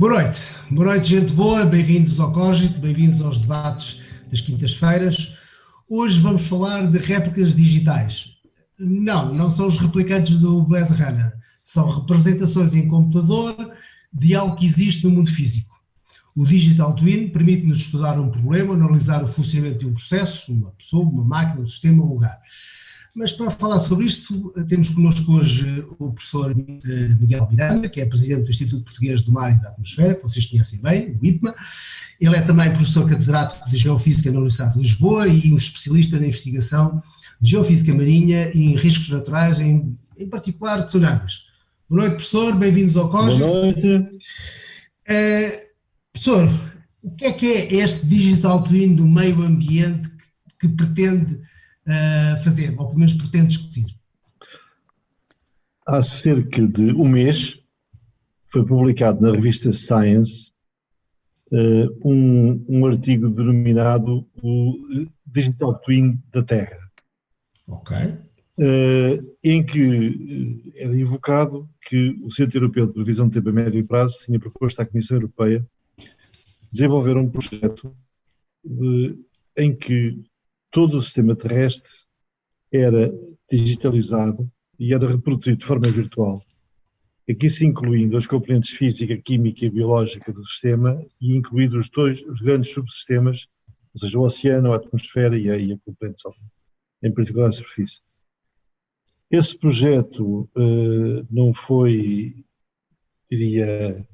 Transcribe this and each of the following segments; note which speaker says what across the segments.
Speaker 1: Boa noite, gente boa, bem-vindos ao Cogito, bem-vindos aos debates das quintas-feiras. Hoje vamos falar de réplicas digitais. Não são os replicantes do Blade Runner, são representações em computador de algo que existe no mundo físico. O Digital Twin permite-nos estudar um problema, analisar o funcionamento de um processo, uma pessoa, uma máquina, um sistema, um lugar. Mas para falar sobre isto, temos connosco hoje o professor Miguel Miranda, que é presidente do Instituto Português do Mar e da Atmosfera, que vocês conhecem bem, o IPMA. Ele é também professor catedrático de Geofísica na Universidade de Lisboa e um especialista na investigação de Geofísica Marinha e em riscos naturais, em particular de tsunamis. Boa noite, professor, bem-vindos ao Cogito.
Speaker 2: Boa noite.
Speaker 1: Professor, o que é este Digital Twin do meio ambiente que pretende fazer, ou pelo menos pretende discutir?
Speaker 2: Há cerca de um mês foi publicado na revista Science um artigo denominado o Digital Twin da Terra.
Speaker 1: Ok.
Speaker 2: Em que era invocado que o Centro Europeu de Previsão de Tempo a Médio Prazo tinha proposto à Comissão Europeia desenvolver um projeto em que todo o sistema terrestre era digitalizado e era reproduzido de forma virtual. Aqui se incluindo as componentes física, química e biológica do sistema e incluindo os grandes subsistemas, ou seja, o oceano, a atmosfera e a componente sólida, em particular a superfície. Esse projeto não foi, diria,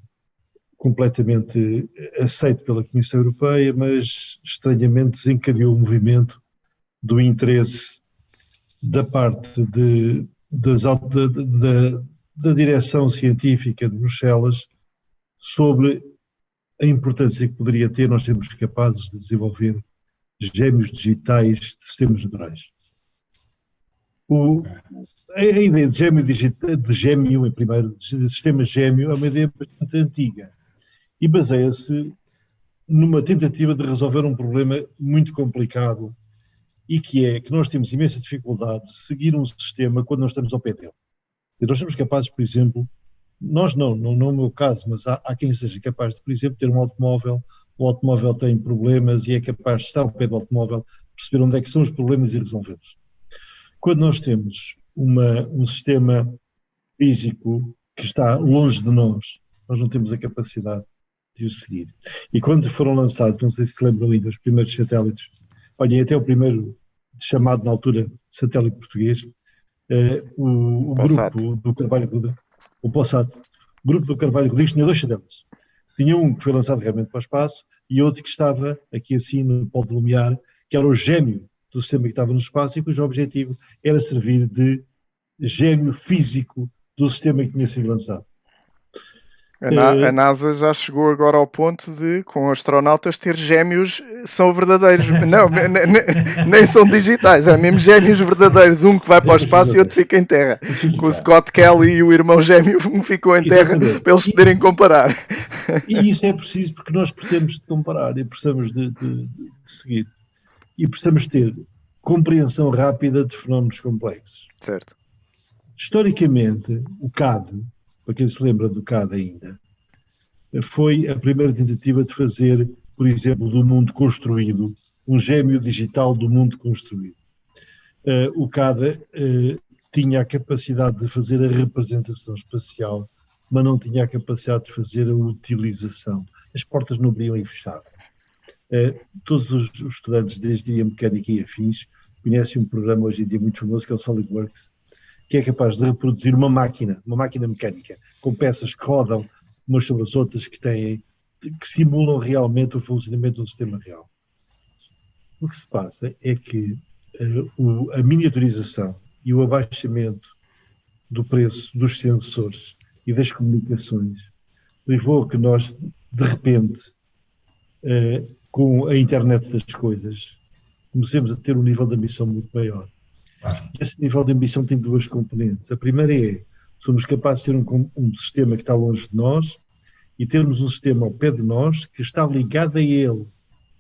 Speaker 2: completamente aceito pela Comissão Europeia, mas estranhamente desencadeou o movimento do interesse da parte da direção científica de Bruxelas sobre a importância que poderia ter nós sermos capazes de desenvolver gêmeos digitais de sistemas naturais. A ideia de gêmeo, em primeiro, de sistema gêmeo, é uma ideia bastante antiga e baseia-se numa tentativa de resolver um problema muito complicado e que é que nós temos imensa dificuldade de seguir um sistema quando nós estamos ao pé dele. E nós somos capazes, por exemplo, nós não é o meu caso, mas há quem seja capaz de, por exemplo, ter um automóvel, o automóvel tem problemas e é capaz de estar ao pé do automóvel, perceber onde é que são os problemas e resolvê-los. Quando nós temos um sistema físico que está longe de nós não temos a capacidade de o seguir. E quando foram lançados, não sei se lembram ainda, os primeiros satélites, olhem, até o primeiro chamado na altura satélite português, o grupo do Carvalho Rodrigues, o POSSAT, o grupo do Carvalho Rodrigues tinha dois satélites. Tinha um que foi lançado realmente para o espaço e outro que estava aqui assim no Polo de Lumiar, que era o gêmeo do sistema que estava no espaço e cujo objetivo era servir de gêmeo físico do sistema que tinha sido lançado.
Speaker 3: A NASA já chegou agora ao ponto de, com astronautas, ter gêmeos são verdadeiros. Não, nem são digitais, é mesmo gêmeos verdadeiros. Um que vai para o espaço e outro fica em terra. Com o Scott Kelly e o irmão gêmeo, um ficou em terra. Exatamente. Para eles poderem comparar.
Speaker 2: E isso é preciso porque nós precisamos de comparar e precisamos de seguir. E precisamos ter compreensão rápida de fenómenos complexos.
Speaker 3: Certo.
Speaker 2: Historicamente, o CAD, para quem se lembra do CAD ainda, foi a primeira tentativa de fazer, por exemplo, do mundo construído, um gêmeo digital do mundo construído. O CAD tinha a capacidade de fazer a representação espacial, mas não tinha a capacidade de fazer a utilização. As portas não abriam e fechavam. Todos os estudantes de engenharia mecânica e afins conhecem um programa hoje em dia muito famoso que é o SolidWorks, que é capaz de reproduzir uma máquina mecânica, com peças que rodam umas sobre as outras, que simulam realmente o funcionamento de um sistema real. O que se passa é que a miniaturização e o abaixamento do preço dos sensores e das comunicações levou a que nós, de repente, com a internet das coisas, comecemos a ter um nível de ambição muito maior. Esse nível de ambição tem duas componentes. A primeira é, somos capazes de ter um sistema que está longe de nós e termos um sistema ao pé de nós que está ligado a ele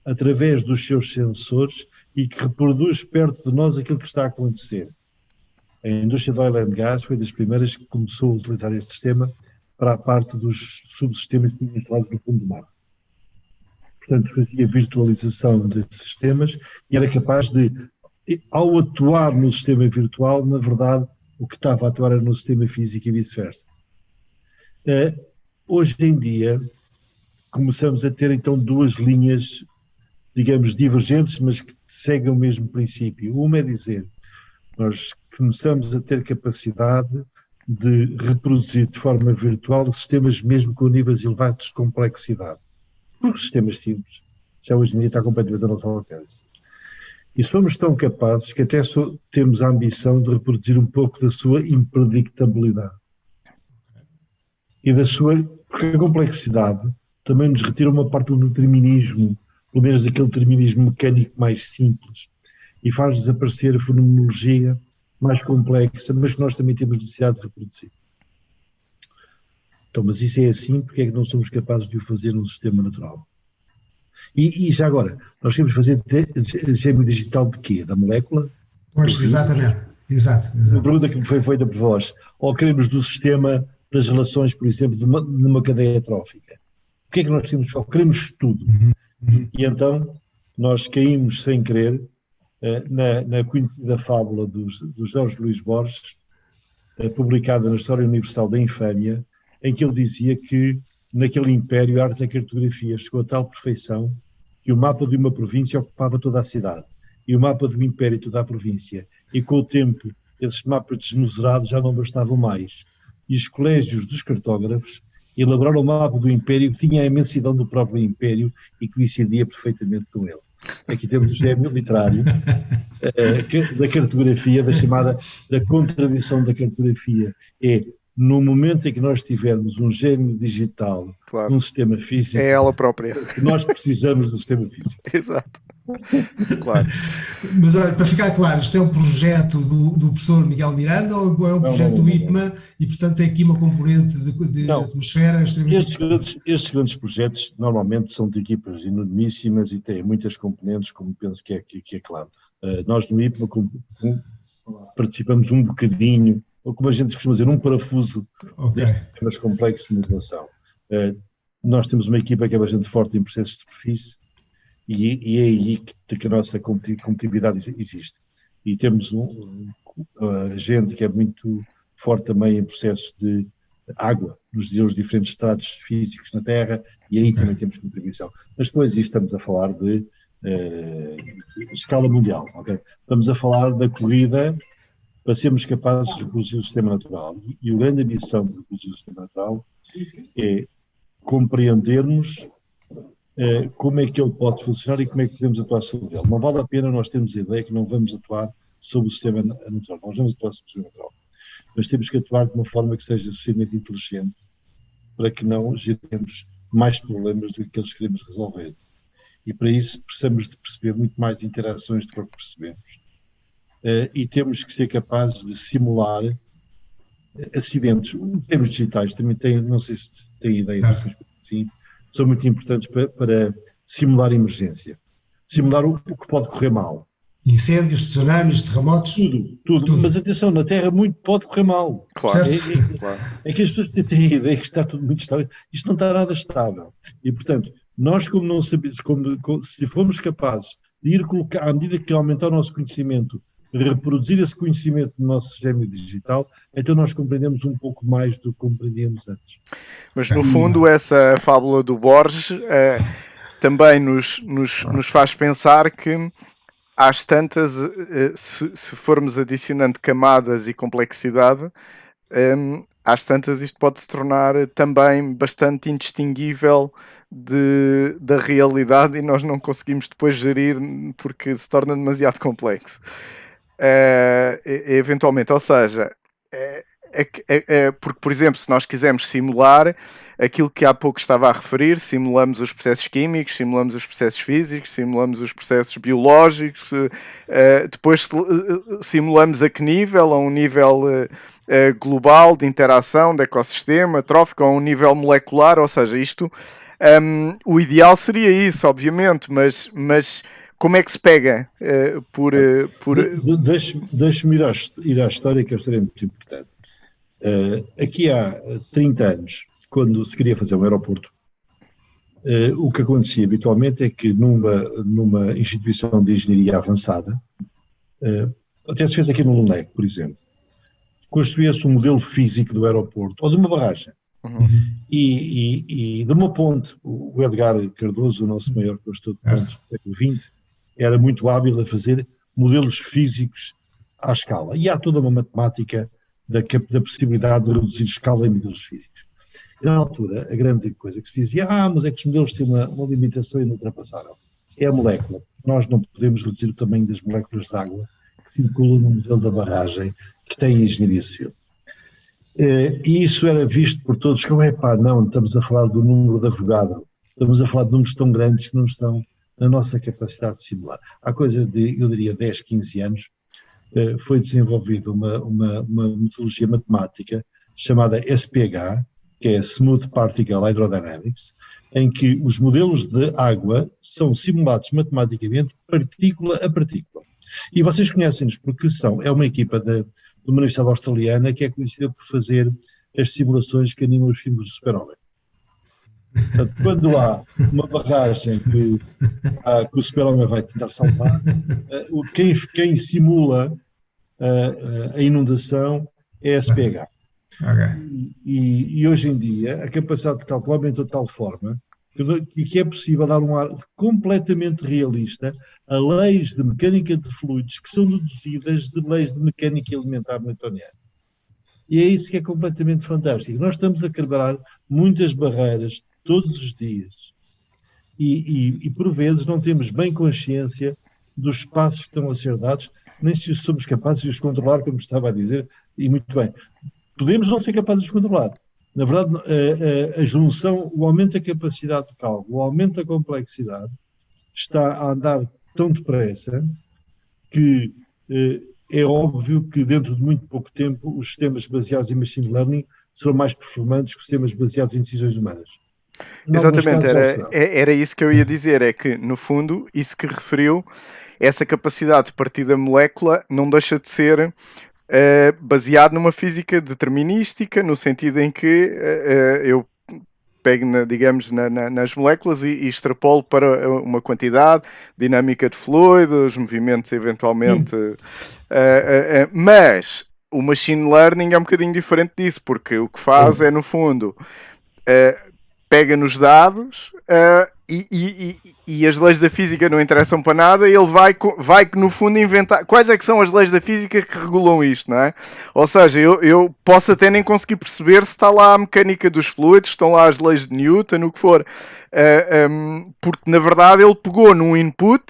Speaker 2: através dos seus sensores e que reproduz perto de nós aquilo que está a acontecer. A indústria do oil and gas foi das primeiras que começou a utilizar este sistema para a parte dos subsistemas que tínhamos instalados no fundo do mar. Portanto, fazia virtualização desses sistemas e era capaz de, ao atuar no sistema virtual, na verdade, o que estava a atuar era no sistema físico e vice-versa. Hoje em dia, começamos a ter então duas linhas, digamos, divergentes, mas que seguem o mesmo princípio. Uma é dizer, nós começamos a ter capacidade de reproduzir de forma virtual sistemas mesmo com níveis elevados de complexidade. Porque os sistemas simples já hoje em dia está completamente a nosso alcance. E somos tão capazes que até temos a ambição de reproduzir um pouco da sua impredictabilidade. E da sua... Porque a complexidade também nos retira uma parte do determinismo, pelo menos aquele determinismo mecânico mais simples, e faz desaparecer a fenomenologia mais complexa, mas que nós também temos necessidade de reproduzir. Então, mas isso é assim, porque é que não somos capazes de o fazer num sistema natural? E já agora, nós queremos fazer gêmeo digital de quê? Da molécula?
Speaker 1: Pois, exatamente. Exato.
Speaker 2: Uma pergunta que me foi feita por vós. Ou queremos do sistema das relações, por exemplo, numa cadeia trófica? O que é que nós temos? Ou queremos tudo. E então, nós caímos sem querer na conhecida fábula do Jorge Luís Borges, publicada na História Universal da Infâmia, em que ele dizia que naquele império a arte da cartografia chegou a tal perfeição que o mapa de uma província ocupava toda a cidade e o mapa do império toda a província. E com o tempo, esses mapas desmesurados já não bastavam mais. E os colégios dos cartógrafos elaboraram o mapa do império que tinha a imensidão do próprio império e coincidia perfeitamente com ele. Aqui temos o gêmeo literário da cartografia, da contradição da cartografia. No momento em que nós tivermos um gêmeo digital, claro, num sistema físico,
Speaker 3: é ela própria.
Speaker 2: Nós precisamos do sistema físico.
Speaker 3: Exato. Claro.
Speaker 1: Mas para ficar claro, isto é um projeto do professor Miguel Miranda ou é um projeto do IPMA e, portanto, tem aqui uma componente de atmosfera extremamente...
Speaker 2: Estes grandes projetos normalmente são de equipas enormíssimas e têm muitas componentes, como penso que é claro. Nós no IPMA participamos um bocadinho, ou como a gente costuma dizer, um parafuso destes temas complexos de modelação. Nós temos uma equipa que é bastante forte em processos de superfície e é aí que a nossa competitividade existe. E temos gente que é muito forte também em processos de água, nos diferentes estratos físicos na Terra, e aí também temos contribuição. Mas depois estamos a falar de escala mundial. Okay? Estamos a falar da corrida para sermos capazes de reproduzir o sistema natural. E a grande ambição de reproduzir o sistema natural é compreendermos como é que ele pode funcionar e como é que podemos atuar sobre ele. Não vale a pena nós termos a ideia que não vamos atuar sobre o sistema natural. Nós vamos atuar sobre o sistema natural. Mas temos que atuar de uma forma que seja suficientemente inteligente para que não geremos mais problemas do que aqueles que queremos resolver. E para isso precisamos de perceber muito mais interações do que percebemos. E temos que ser capazes de simular acidentes. Os termos digitais também têm, não sei se têm ideia disso, sim, são muito importantes para simular emergência. Simular o que pode correr mal.
Speaker 1: Incêndios, tsunamis, terremotos?
Speaker 2: Tudo. Mas atenção, na Terra muito pode correr mal.
Speaker 3: Claro.
Speaker 2: É que as pessoas têm a ideia que está tudo muito estável. Isto não está nada estável. E, portanto, nós como não sabemos, se formos capazes de ir colocar, à medida que aumentar o nosso conhecimento, reproduzir esse conhecimento no nosso gêmeo digital, então nós compreendemos um pouco mais do que compreendíamos antes.
Speaker 3: Mas no fundo essa fábula do Borges também nos faz pensar que às tantas, se formos adicionando camadas e complexidade, às tantas isto pode se tornar também bastante indistinguível da realidade e nós não conseguimos depois gerir porque se torna demasiado complexo. Eventualmente, ou seja, porque, por exemplo, se nós quisermos simular aquilo que há pouco estava a referir, simulamos os processos químicos, simulamos os processos físicos, simulamos os processos biológicos, depois simulamos a que nível? A um nível global de interação, de ecossistema, trófico, a um nível molecular, ou seja, isto, o ideal seria isso, obviamente, mas como é que se pega
Speaker 2: Deixe-me ir à história, que a história é muito importante. Aqui há 30 anos, quando se queria fazer um aeroporto, o que acontecia habitualmente é que numa instituição de engenharia avançada, até se fez aqui no LUNEC, por exemplo, construía-se um modelo físico do aeroporto, ou de uma barragem, e de uma ponte. O Edgar Cardoso, o nosso maior construtor de pontes do século XX, era muito hábil a fazer modelos físicos à escala. E há toda uma matemática da possibilidade de reduzir escala em modelos físicos. E na altura, a grande coisa que se dizia, mas é que os modelos têm uma limitação e não ultrapassaram. É a molécula. Nós não podemos reduzir o tamanho das moléculas de água que circulam no modelo da barragem que tem engenharia civil. E isso era visto por todos como, não, estamos a falar do número de Avogadro, estamos a falar de números tão grandes que não estão na nossa capacidade de simular. Há coisa de, eu diria, 10, 15 anos, foi desenvolvida uma metodologia matemática chamada SPH, que é Smooth Particle Hydrodynamics, em que os modelos de água são simulados matematicamente partícula a partícula. E vocês conhecem-nos porque é uma equipa de uma universidade australiana que é conhecida por fazer as simulações que animam os filmes do Super-Homem. Portanto, quando há uma barragem que o Super-Homem vai tentar salvar, quem simula a inundação é a SPH.
Speaker 1: Okay.
Speaker 2: E hoje em dia a capacidade de cálculo aumentou de tal forma que é possível dar um ar completamente realista a leis de mecânica de fluidos que são deduzidas de leis de mecânica elementar newtoniana. E é isso que é completamente fantástico. Nós estamos a quebrar muitas barreiras todos os dias e por vezes não temos bem consciência dos espaços que estão a ser dados, nem se somos capazes de os controlar, como estava a dizer, e muito bem. Podemos não ser capazes de controlar. Na verdade, a junção, o aumento da capacidade de cálculo, o aumento da complexidade, está a andar tão depressa que é óbvio que dentro de muito pouco tempo os sistemas baseados em machine learning serão mais performantes que os sistemas baseados em decisões humanas.
Speaker 3: Exatamente, era isso que eu ia dizer, é que, no fundo, isso que referiu, essa capacidade de partir da molécula não deixa de ser baseado numa física determinística, no sentido em que eu pego, digamos, nas moléculas e extrapolo para uma quantidade dinâmica de fluidos, movimentos eventualmente. Mas o machine learning é um bocadinho diferente disso, porque o que faz é, no fundo, pega nos dados e as leis da física não interessam para nada, e ele vai no fundo inventar quais é que são as leis da física que regulam isto, não é? Ou seja, eu posso até nem conseguir perceber se está lá a mecânica dos fluidos, estão lá as leis de Newton, o que for, porque na verdade ele pegou num input,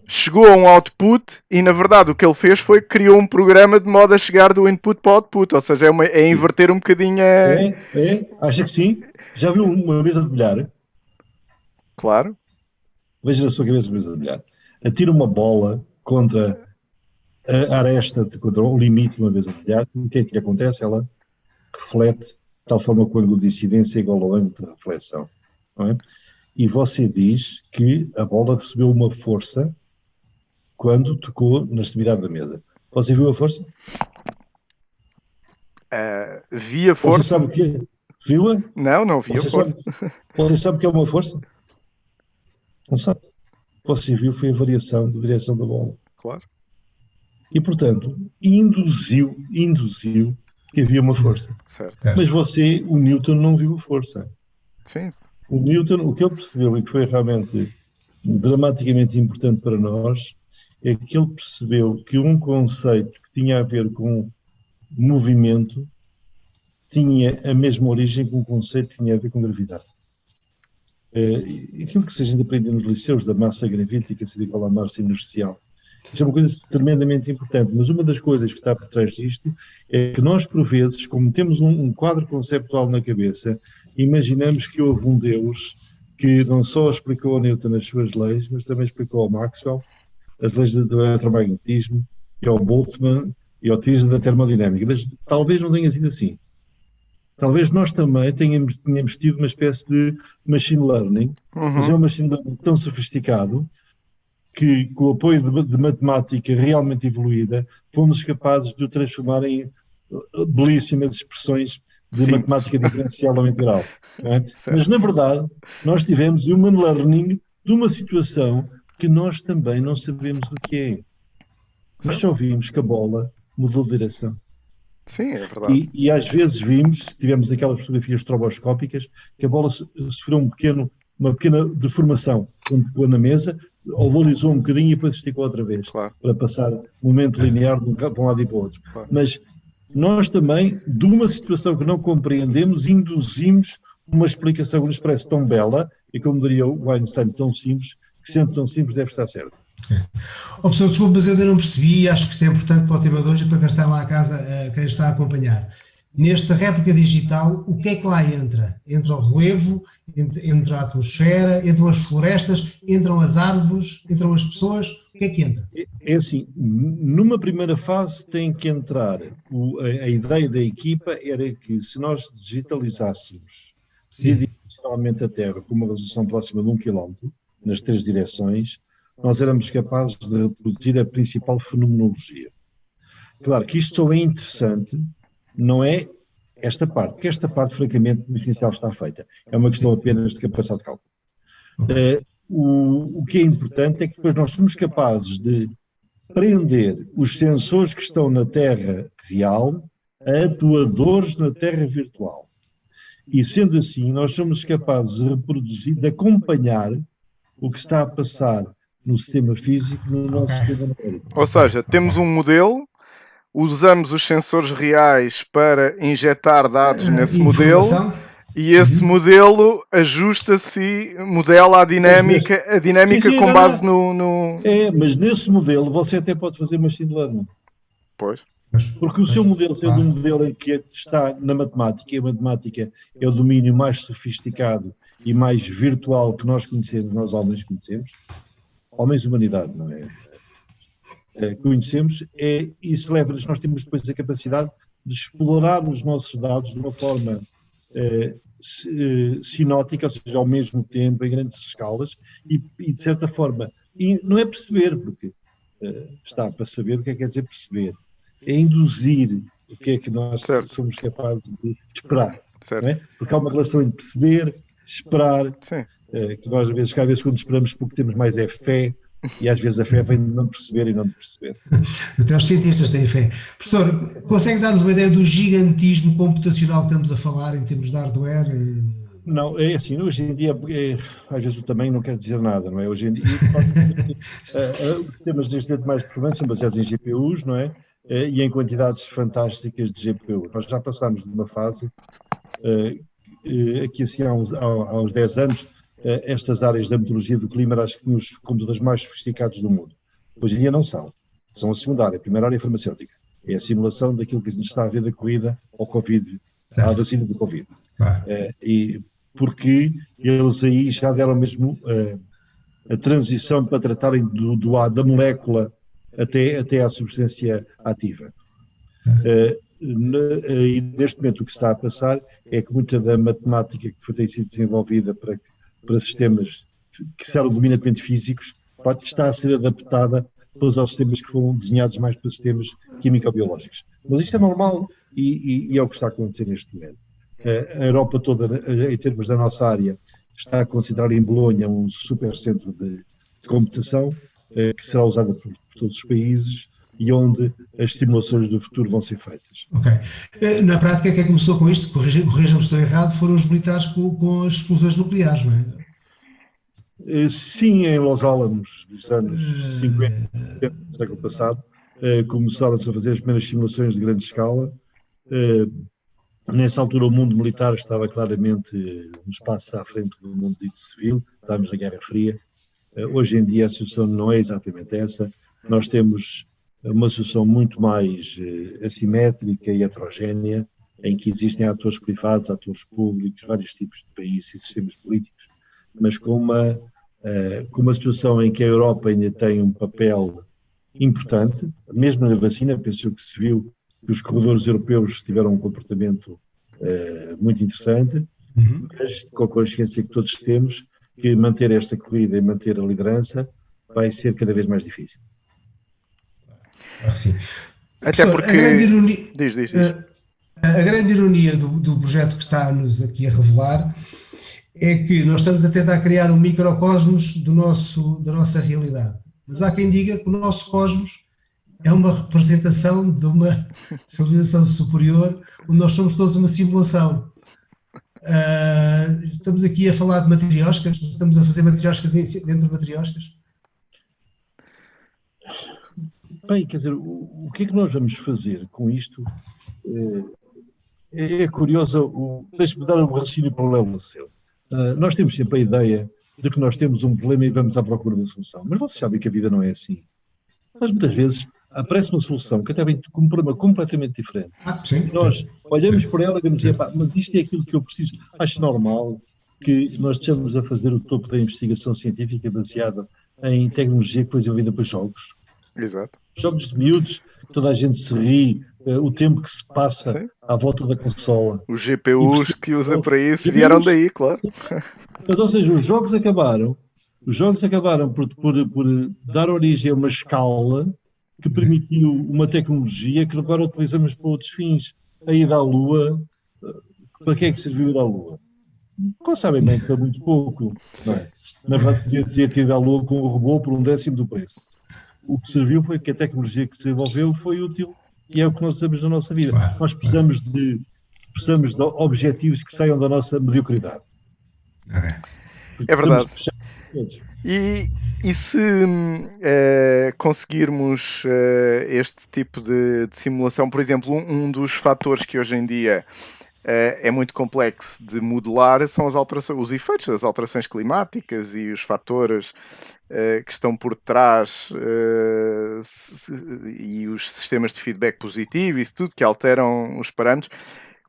Speaker 3: chegou a um output e na verdade o que ele fez foi que criou um programa de modo a chegar do input para o output, ou seja, é inverter um bocadinho
Speaker 2: acha que sim? Já viu uma mesa de bilhar?
Speaker 3: Claro.
Speaker 2: Veja na sua cabeça uma mesa de bilhar. Atira uma bola contra a aresta, contra o limite de uma mesa de bilhar, e o que é que lhe acontece? Ela reflete de tal forma que o ângulo de incidência é igual ao ângulo de reflexão. Não é? E você diz que a bola recebeu uma força quando tocou na extremidade da mesa. Você viu a força?
Speaker 3: Vi a força.
Speaker 2: Você sabe o que é? Viu-a?
Speaker 3: Não vi a força.
Speaker 2: Você sabe o que é uma força? Não sabe. Você viu foi a variação de direção da bola.
Speaker 3: Claro.
Speaker 2: E, portanto, induziu que havia uma força.
Speaker 3: Certo.
Speaker 2: Mas o Newton não viu a força.
Speaker 3: Sim.
Speaker 2: O Newton, o que ele percebeu e que foi realmente dramaticamente importante para nós, é que ele percebeu que um conceito que tinha a ver com movimento tinha a mesma origem que um conceito que tinha a ver com gravidade. Aquilo que a gente aprende nos liceus, da massa gravítica, se igual à massa inercial, isso é uma coisa tremendamente importante, mas uma das coisas que está por trás disto é que nós, por vezes, como temos um quadro conceptual na cabeça, imaginamos que houve um Deus que não só explicou a Newton as suas leis, mas também explicou ao Maxwell as leis do eletromagnetismo, e ao Boltzmann e ao Tesla da termodinâmica, mas talvez não tenha sido assim. Talvez nós também tenhamos tido uma espécie de machine learning, mas é um machine learning tão sofisticado que, com o apoio de matemática realmente evoluída, fomos capazes de o transformar em belíssimas expressões de matemática diferencial ou integral. Não é? Mas, na verdade, nós tivemos human learning de uma situação que nós também não sabemos o que é. Nós só vimos que a bola mudou de direção.
Speaker 3: Sim, é verdade.
Speaker 2: E às vezes vimos, se tivermos aquelas fotografias estroboscópicas, que a bola sofreu uma pequena deformação quando pegou na mesa, ovorizou um bocadinho e depois esticou outra vez, para passar um momento linear de um lado e para o outro. Mas nós também, de uma situação que não compreendemos, induzimos uma explicação que nos parece tão bela, e como diria o Einstein, tão simples, que sendo tão simples deve estar certo.
Speaker 1: Professor, desculpa, mas eu ainda não percebi e acho que isto é importante para o tema de hoje e para quem está lá a casa, quem está a acompanhar. Nesta réplica digital, o que é que lá entra? Entra o relevo, entra a atmosfera, entram as florestas, entram as árvores, entram as pessoas, o que é que entra?
Speaker 2: É assim, numa primeira fase tem que entrar, a ideia da equipa era que se nós digitalizássemos tridimensionalmente a Terra com uma resolução próxima de 1 km, nas 3 direções, nós éramos capazes de reproduzir a principal fenomenologia. Claro que isto só é interessante, não é esta parte, porque esta parte, francamente, no essencial está feita. É uma questão apenas de capacidade de cálculo. O que é importante é que depois nós somos capazes de prender os sensores que estão na Terra real a atuadores na Terra virtual. E sendo assim, nós somos capazes de reproduzir, de acompanhar o que está a passar no sistema físico, no nosso sistema numérico.
Speaker 3: Ou seja, temos um modelo, usamos os sensores reais para injetar dados nesse modelo e esse modelo ajusta-se e modela a dinâmica com base no...
Speaker 2: mas nesse modelo você até pode fazer machine learning.
Speaker 3: Pois.
Speaker 2: Porque o seu modelo, sendo um modelo em que está na matemática, e a matemática é o domínio mais sofisticado e mais virtual que nós conhecemos, nós homens conhecemos, homens humanidade, não é? Conhecemos, isso leva-nos, nós temos depois a capacidade de explorar os nossos dados de uma forma sinótica, ou seja, ao mesmo tempo, em grandes escalas, e de certa forma, e não é perceber, porque está para saber o que é que quer dizer perceber, é induzir o que é que nós somos capazes de esperar, não é? Porque há uma relação entre perceber, esperar, que nós às vezes quando esperamos pouco temos mais fé, e às vezes a fé vem de não perceber e não de perceber.
Speaker 1: Até os cientistas têm fé. Professor, consegue dar-nos uma ideia do gigantismo computacional que estamos a falar em termos de hardware?
Speaker 2: Não, é assim, hoje em dia, às vezes eu também não quero dizer nada, não é? Hoje em dia, os sistemas neste momento mais performantes são baseados em GPUs, não é? E em quantidades fantásticas de GPU. Nós já passámos de uma fase, aqui assim há uns 10 anos, estas áreas da meteorologia do clima acho que tinham os computadores mais sofisticados do mundo. Hoje em dia não são. São a segunda área. A primeira área é farmacêutica. É a simulação daquilo que a gente está a ver da corrida ao Covid, à vacina do Covid. E porque eles aí já deram mesmo a transição para tratarem da molécula até à substância ativa. E neste momento o que está a passar é que muita da matemática que tem sido desenvolvida para sistemas que serão dominantemente físicos está a ser adaptada aos sistemas que foram desenhados mais para sistemas químico-biológicos. Mas isto é normal e é o que está a acontecer neste momento. A Europa toda, em termos da nossa área, está a considerar em Bolonha um super centro de computação que será usado por todos os países e onde as simulações do futuro vão ser feitas.
Speaker 1: Ok. Na prática, quem começou com isto, corrijam-me se estou errado, foram os militares com as explosões nucleares, não é?
Speaker 2: Sim, em Los Alamos, dos anos 50 do século passado, começaram-se a fazer as primeiras simulações de grande escala. Nessa altura o mundo militar estava claramente um espaço à frente do mundo dito civil, estávamos na Guerra Fria. Hoje em dia a situação não é exatamente essa. Nós temos uma situação muito mais assimétrica e heterogénea, em que existem atores privados, atores públicos, vários tipos de países e sistemas políticos, mas com uma situação em que a Europa ainda tem um papel importante, mesmo na vacina, penso que se viu que os corredores europeus tiveram um comportamento muito interessante, mas com a consciência que todos temos que manter esta corrida e manter a liderança vai ser cada vez mais difícil.
Speaker 1: Sim.
Speaker 3: Até porque...
Speaker 1: A grande ironia...
Speaker 3: Diz.
Speaker 1: A grande ironia do projeto que está-nos aqui a revelar é que nós estamos a tentar criar um microcosmos da nossa realidade. Mas há quem diga que o nosso cosmos é uma representação de uma civilização superior, onde nós somos todos uma simulação. Estamos aqui a falar de matrioscas, estamos a fazer matrioscas dentro de matrioscas.
Speaker 2: Bem, quer dizer, o que é que nós vamos fazer com isto? É curioso, deixe-me dar um raciocínio paralelo ao seu. Nós temos sempre a ideia de que nós temos um problema e vamos à procura da solução, mas vocês sabem que a vida não é assim. Mas muitas vezes aparece uma solução que até vem com um problema completamente diferente.
Speaker 1: Sim.
Speaker 2: Nós olhamos para ela e vamos dizer, mas isto é aquilo que eu preciso. Acho normal que nós estejamos a fazer o topo da investigação científica baseada em tecnologia que foi desenvolvida para jogos.
Speaker 3: Exato.
Speaker 2: Jogos de miúdos, toda a gente se ri, o tempo que se passa
Speaker 3: Sim.
Speaker 2: à volta da consola.
Speaker 3: Os GPUs que usa para isso vieram daí, claro.
Speaker 2: Então, ou seja, os jogos acabaram por dar origem a uma escala que permitiu uma tecnologia que agora utilizamos para outros fins. A ida à Lua, para que é que serviu ir à Lua? Como sabem bem, para muito pouco. Não é? Na verdade, podia dizer que ir à Lua com o robô por 1/10 do preço. O que serviu foi que a tecnologia que se desenvolveu foi útil e é o que nós temos na nossa vida.
Speaker 1: Claro,
Speaker 2: nós precisamos de objetivos que saiam da nossa mediocridade.
Speaker 3: É verdade. E se conseguirmos este tipo de simulação, por exemplo, um dos fatores que hoje em dia é muito complexo de modelar são as alterações, os efeitos das alterações climáticas e os fatores que estão por trás e os sistemas de feedback positivo, isso tudo que alteram os parâmetros.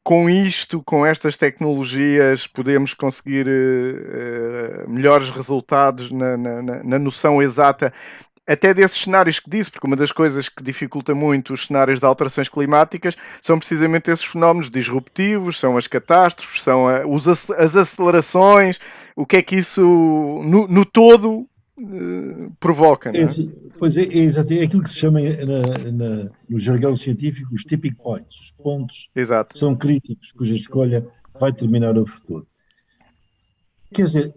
Speaker 3: Com isto, com estas tecnologias, podemos conseguir melhores resultados na noção exata até desses cenários que disse, porque uma das coisas que dificulta muito os cenários de alterações climáticas são precisamente esses fenómenos disruptivos, são as catástrofes, são as acelerações, o que é que isso no todo provoca, não é?
Speaker 2: Pois é exato, é aquilo que se chama no jargão científico os tipping points, os pontos
Speaker 3: Exato.
Speaker 2: que são críticos, cuja escolha vai determinar o futuro. Quer dizer,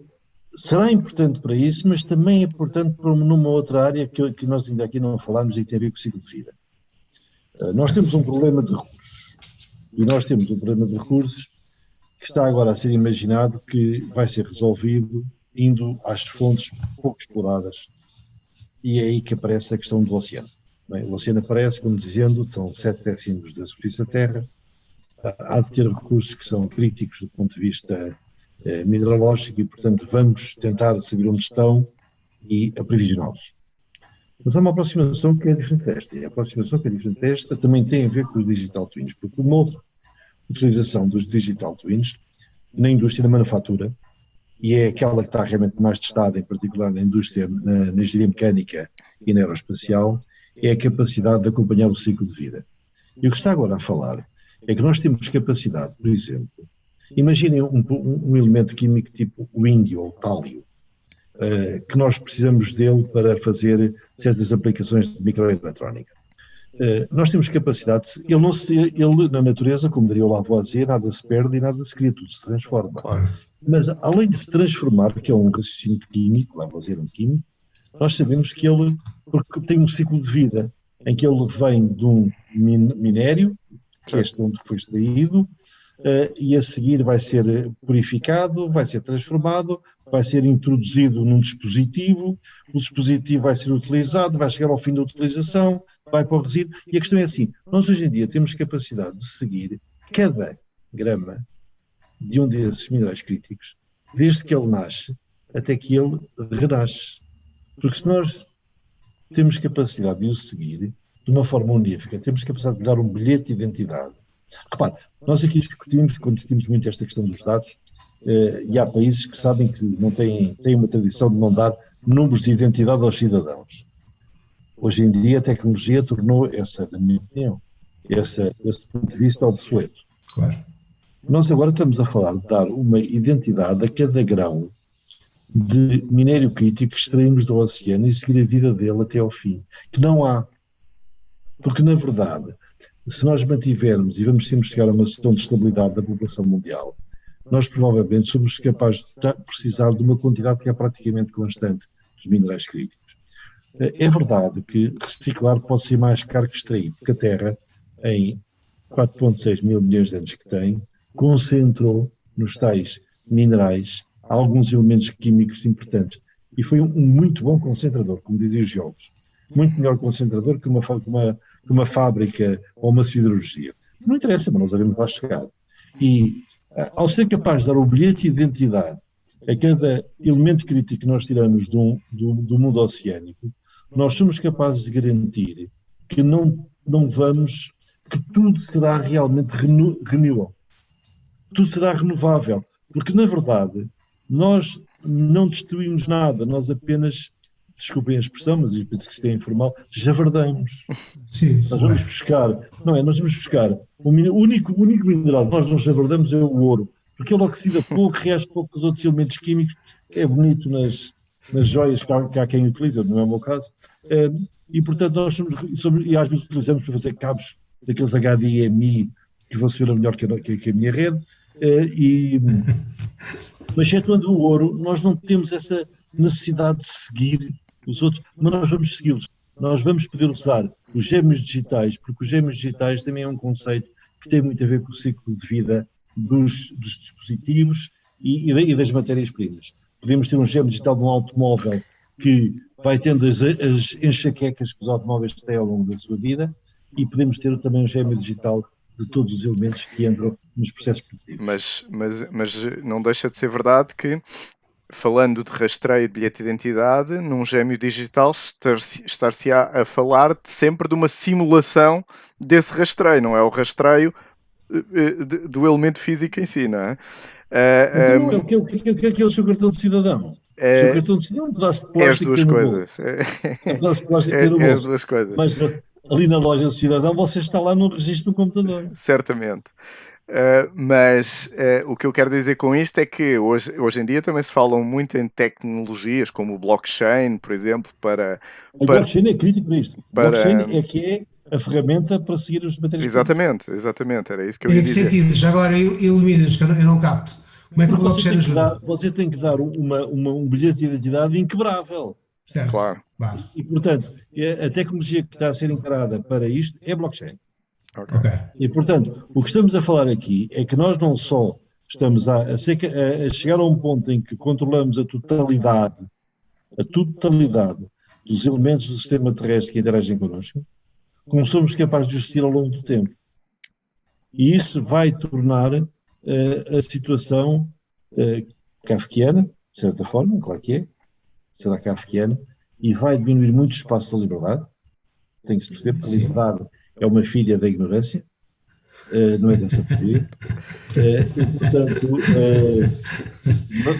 Speaker 2: será importante para isso, mas também é importante numa outra área que nós ainda aqui não falámos e que tem a ver com o ciclo de vida. Nós temos um problema de recursos, e nós temos um problema de recursos que está agora a ser imaginado que vai ser resolvido indo às fontes pouco exploradas. E é aí que aparece a questão do oceano. Bem, o oceano aparece, como dizendo, são 7 décimos da superfície da Terra, há de ter recursos que são críticos do ponto de vista mineralógico e, portanto, vamos tentar saber onde estão e aprovisioná-los. Mas há uma aproximação que é diferente desta, e a aproximação que é diferente desta também tem a ver com os digital twins, porque uma outra utilização dos digital twins na indústria da manufatura, e é aquela que está realmente mais testada, em particular na indústria, na engenharia mecânica e na aeroespacial, é a capacidade de acompanhar o ciclo de vida. E o que está agora a falar é que nós temos capacidade, por exemplo, imaginem um elemento químico tipo o índio ou o tálio, que nós precisamos dele para fazer certas aplicações de microeletrónica. Nós temos capacidade, ele na natureza, como diria o Lavoisier, nada se perde e nada se cria, tudo se transforma.
Speaker 1: Claro.
Speaker 2: Mas além de se transformar, que é um raciocínio químico, Lavoisier é um químico, nós sabemos que ele, porque tem um ciclo de vida, em que ele vem de um minério, que é este onde foi extraído, e a seguir vai ser purificado, vai ser transformado, vai ser introduzido num dispositivo, o dispositivo vai ser utilizado, vai chegar ao fim da utilização, vai para o resíduo, e a questão é assim, nós hoje em dia temos capacidade de seguir cada grama de um desses minerais críticos, desde que ele nasce até que ele renasce. Porque se nós temos capacidade de o seguir de uma forma unífica, temos capacidade de dar um bilhete de identidade. Repare, nós aqui quando discutimos muito esta questão dos dados, e há países que sabem que não têm uma tradição de não dar números de identidade aos cidadãos. Hoje em dia a tecnologia tornou essa, na minha opinião, esse ponto de vista obsoleto.
Speaker 1: Claro.
Speaker 2: Nós agora estamos a falar de dar uma identidade a cada grão de minério crítico que extraímos do oceano e seguir a vida dele até ao fim, que não há. Porque, na verdade, se nós mantivermos e vamos sempre chegar a uma situação de estabilidade da população mundial, nós provavelmente somos capazes de precisar de uma quantidade que é praticamente constante dos minerais críticos. É verdade que reciclar pode ser mais caro que extrair, porque a Terra, em 4,6 mil milhões de anos que tem, concentrou nos tais minerais alguns elementos químicos importantes. E foi um muito bom concentrador, como diziam os geólogos. Muito melhor concentrador que uma fábrica ou uma siderurgia. Não interessa, mas nós devemos lá chegar. E ao ser capaz de dar o bilhete de identidade a cada elemento crítico que nós tiramos do mundo oceânico, nós somos capazes de garantir que que tudo será realmente renewable. Tudo será renovável. Porque, na verdade, nós não destruímos nada, nós apenas, desculpem a expressão, mas isto é informal, javardamos.
Speaker 1: Sim.
Speaker 2: Nós vamos buscar, nós vamos buscar, o único mineral que nós não javardamos é o ouro, porque ele oxida pouco, reage pouco com os outros elementos químicos, é bonito nas joias que há quem utiliza, não é o meu caso, e portanto nós e às vezes utilizamos para fazer cabos daqueles HDMI que funcionam melhor que a minha rede, mas excetuando o ouro, nós não temos essa necessidade de seguir os outros, mas nós vamos segui-los. Nós vamos poder usar os gêmeos digitais, porque os gêmeos digitais também é um conceito que tem muito a ver com o ciclo de vida dos dispositivos e das matérias-primas. Podemos ter um gêmeo digital de um automóvel que vai tendo as enxaquecas que os automóveis têm ao longo da sua vida, e podemos ter também um gêmeo digital de todos os elementos que entram nos processos produtivos.
Speaker 3: Mas não deixa de ser verdade que, falando de rastreio de bilhete de identidade, num gêmeo digital estar-se-á a falar sempre de uma simulação desse rastreio, não é o rastreio do elemento físico em si, não é?
Speaker 2: Então, o que é o seu cartão de cidadão? O seu cartão de cidadão é um pedaço de plástico que tem no bolso. É um pedaço de plástico que tem no bolso.
Speaker 3: As duas coisas.
Speaker 2: Mas ali na loja de cidadão você está lá no registro do computador.
Speaker 3: Certamente. Mas o que eu quero dizer com isto é que hoje em dia também se falam muito em tecnologias como o blockchain, por exemplo,
Speaker 2: O blockchain é crítico para isto. O blockchain é que é a ferramenta para seguir os matérias.
Speaker 3: Exatamente, era isso que eu ia dizer.
Speaker 1: Em que sentido? Já agora ilumina-nos, que eu não capto. Como é que o blockchain ajuda?
Speaker 2: Você tem que dar um bilhete de identidade inquebrável.
Speaker 1: Certo.
Speaker 3: Claro.
Speaker 2: E, portanto, a tecnologia que está a ser encarada para isto é blockchain.
Speaker 3: Okay.
Speaker 2: E, portanto, o que estamos a falar aqui é que nós não só estamos a chegar a um ponto em que controlamos a totalidade dos elementos do sistema terrestre que interagem connosco, como somos capazes de assistir ao longo do tempo. E isso vai tornar a situação kafkiana, de certa forma, claro que é, será kafkiana, e vai diminuir muito o espaço da liberdade. Tem que se perceber que a liberdade é uma filha da ignorância, não é dessa teoria. Portanto,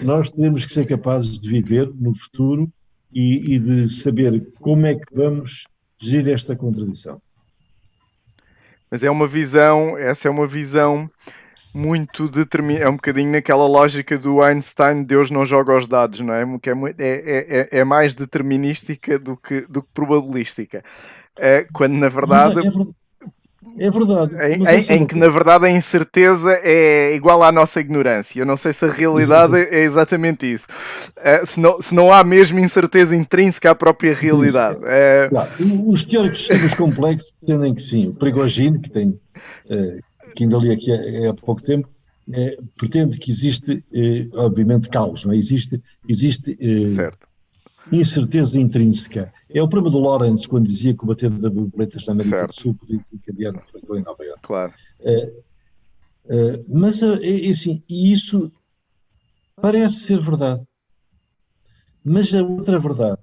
Speaker 2: nós temos que ser capazes de viver no futuro e de saber como é que vamos gerir esta contradição.
Speaker 3: Mas essa é uma visão muito determinada, é um bocadinho naquela lógica do Einstein, Deus não joga os dados, não é? É mais determinística do que probabilística. Quando na verdade...
Speaker 2: É verdade.
Speaker 3: Em que na verdade a incerteza é igual à nossa ignorância. Eu não sei se a realidade é exatamente isso. Se não há mesmo incerteza intrínseca à própria realidade.
Speaker 2: Claro. Os teóricos de sistemas complexos pretendem que sim. O Prigogine, que ainda li aqui há pouco tempo, pretende que existe, obviamente, caos, não é? Existe
Speaker 3: certo.
Speaker 2: Incerteza intrínseca. É o problema do Lawrence quando dizia que o bater de borboletas na América do Sul podia encadear um furacão em Nova Iorque.
Speaker 3: Claro.
Speaker 2: Mas, assim, e isso parece ser verdade. Mas a outra verdade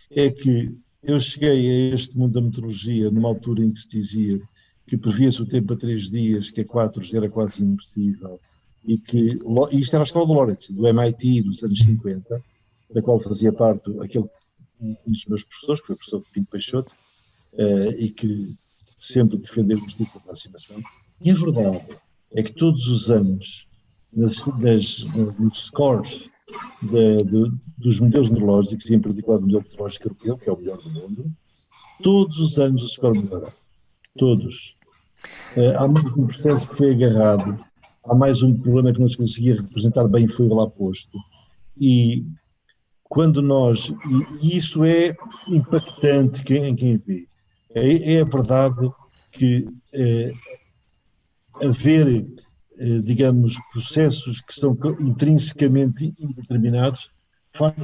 Speaker 2: é que eu cheguei a este mundo da meteorologia numa altura em que se dizia que previa-se o tempo a 3 dias, que a 4 já era quase impossível, e isto era a escola do Lawrence, do MIT dos anos 50, da qual fazia parte um dos meus professores, que foi o professor Pinto Peixoto, e que sempre defendeu o tipo de aproximação. E a verdade é que todos os anos, nos scores dos modelos meteorológicos, e em particular do modelo meteorológico europeu, que é o melhor do mundo, todos os anos o score melhorará. Todos. Há mais um processo que foi agarrado, há mais um problema que não se conseguia representar bem, foi lá posto. E quando nós, e isso é impactante em quem vê, é a verdade que haver, digamos, processos que são intrinsecamente indeterminados,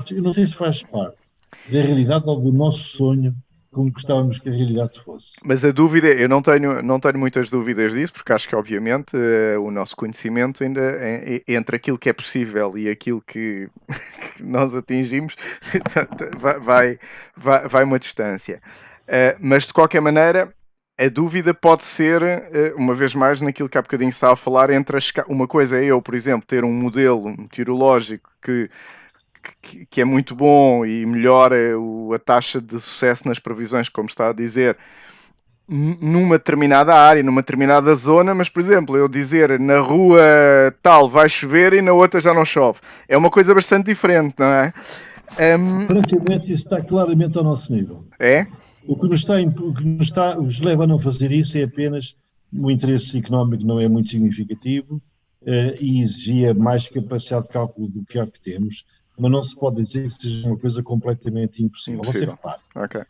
Speaker 2: eu não sei se faz parte da realidade ou do nosso sonho, como gostávamos que a realidade fosse.
Speaker 3: Mas a dúvida, eu não tenho muitas dúvidas disso, porque acho que, obviamente, o nosso conhecimento ainda, entre aquilo que é possível e aquilo que, que nós atingimos, vai uma distância. Mas, de qualquer maneira, a dúvida pode ser, uma vez mais, naquilo que há bocadinho estava a falar, entre uma coisa é eu, por exemplo, ter um modelo meteorológico que é muito bom e melhora a taxa de sucesso nas previsões, como está a dizer, numa determinada área, numa determinada zona, mas, por exemplo, eu dizer na rua tal vai chover e na outra já não chove. É uma coisa bastante diferente, não é?
Speaker 2: Francamente, isso está claramente ao nosso nível.
Speaker 3: É?
Speaker 2: O que nos leva a não fazer isso é apenas o interesse económico não é muito significativo e exigia mais capacidade de cálculo do que há que temos, mas não se pode dizer que seja uma coisa completamente impossível. Você repara,
Speaker 3: Okay.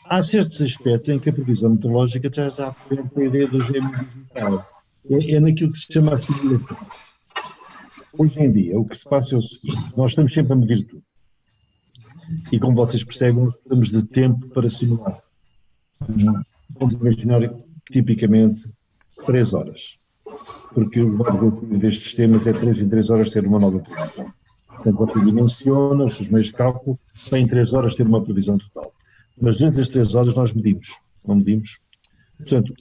Speaker 2: Há certos aspectos em que a previsão meteorológica já está presente a ideia do gêmeo digital. É naquilo que se chama a simulação. Hoje em dia, o que se passa é o seguinte: nós estamos sempre a medir tudo. E como vocês percebem, nós precisamos de tempo para simular. Vamos imaginar que, tipicamente, 3 horas. Porque o objetivo destes sistemas é 3 em 3 horas ter uma nova previsão. Portanto, você dimensiona os seus meios de cálculo para em 3 horas ter uma previsão total. Mas durante as 3 horas nós medimos, não medimos? Portanto,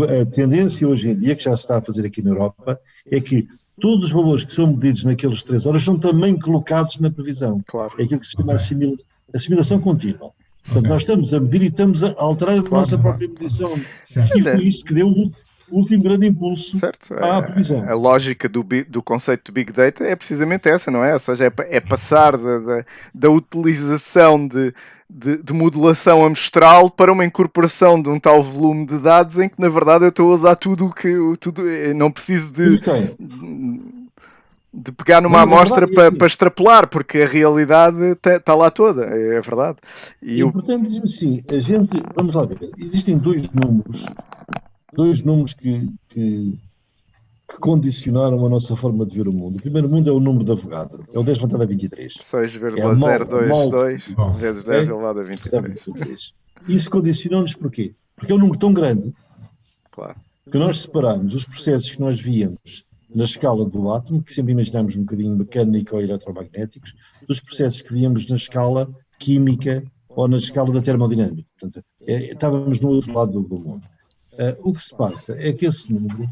Speaker 2: a tendência hoje em dia, que já se está a fazer aqui na Europa, é que todos os valores que são medidos naquelas 3 horas são também colocados na previsão.
Speaker 3: Claro.
Speaker 2: É aquilo que se chama a simulação contínua. Portanto, nós estamos a medir e estamos a alterar a nossa própria medição. E foi isso que deu o último grande impulso à previsão.
Speaker 3: A lógica do conceito de Big Data é precisamente essa, não é? Ou seja, é passar da utilização de modelação amostral para uma incorporação de um tal volume de dados em que, na verdade, eu estou a usar tudo não preciso de pegar numa amostra para extrapolar, porque a realidade está lá toda, é verdade.
Speaker 2: E portanto, diz-me assim, vamos lá ver, existem dois números que condicionaram a nossa forma de ver o mundo. O primeiro mundo é o número de Avogadro, é o 10 elevado a 23.
Speaker 3: 6,022 vezes 10 elevado a 23.
Speaker 2: Isso condicionou-nos porquê? Porque é um número tão grande,
Speaker 3: claro,
Speaker 2: que nós separamos os processos que nós víamos na escala do átomo, que sempre imaginámos um bocadinho mecânico ou eletromagnéticos, dos processos que víamos na escala química ou na escala da termodinâmica. Portanto, estávamos no outro lado do mundo. O que se passa é que esse número,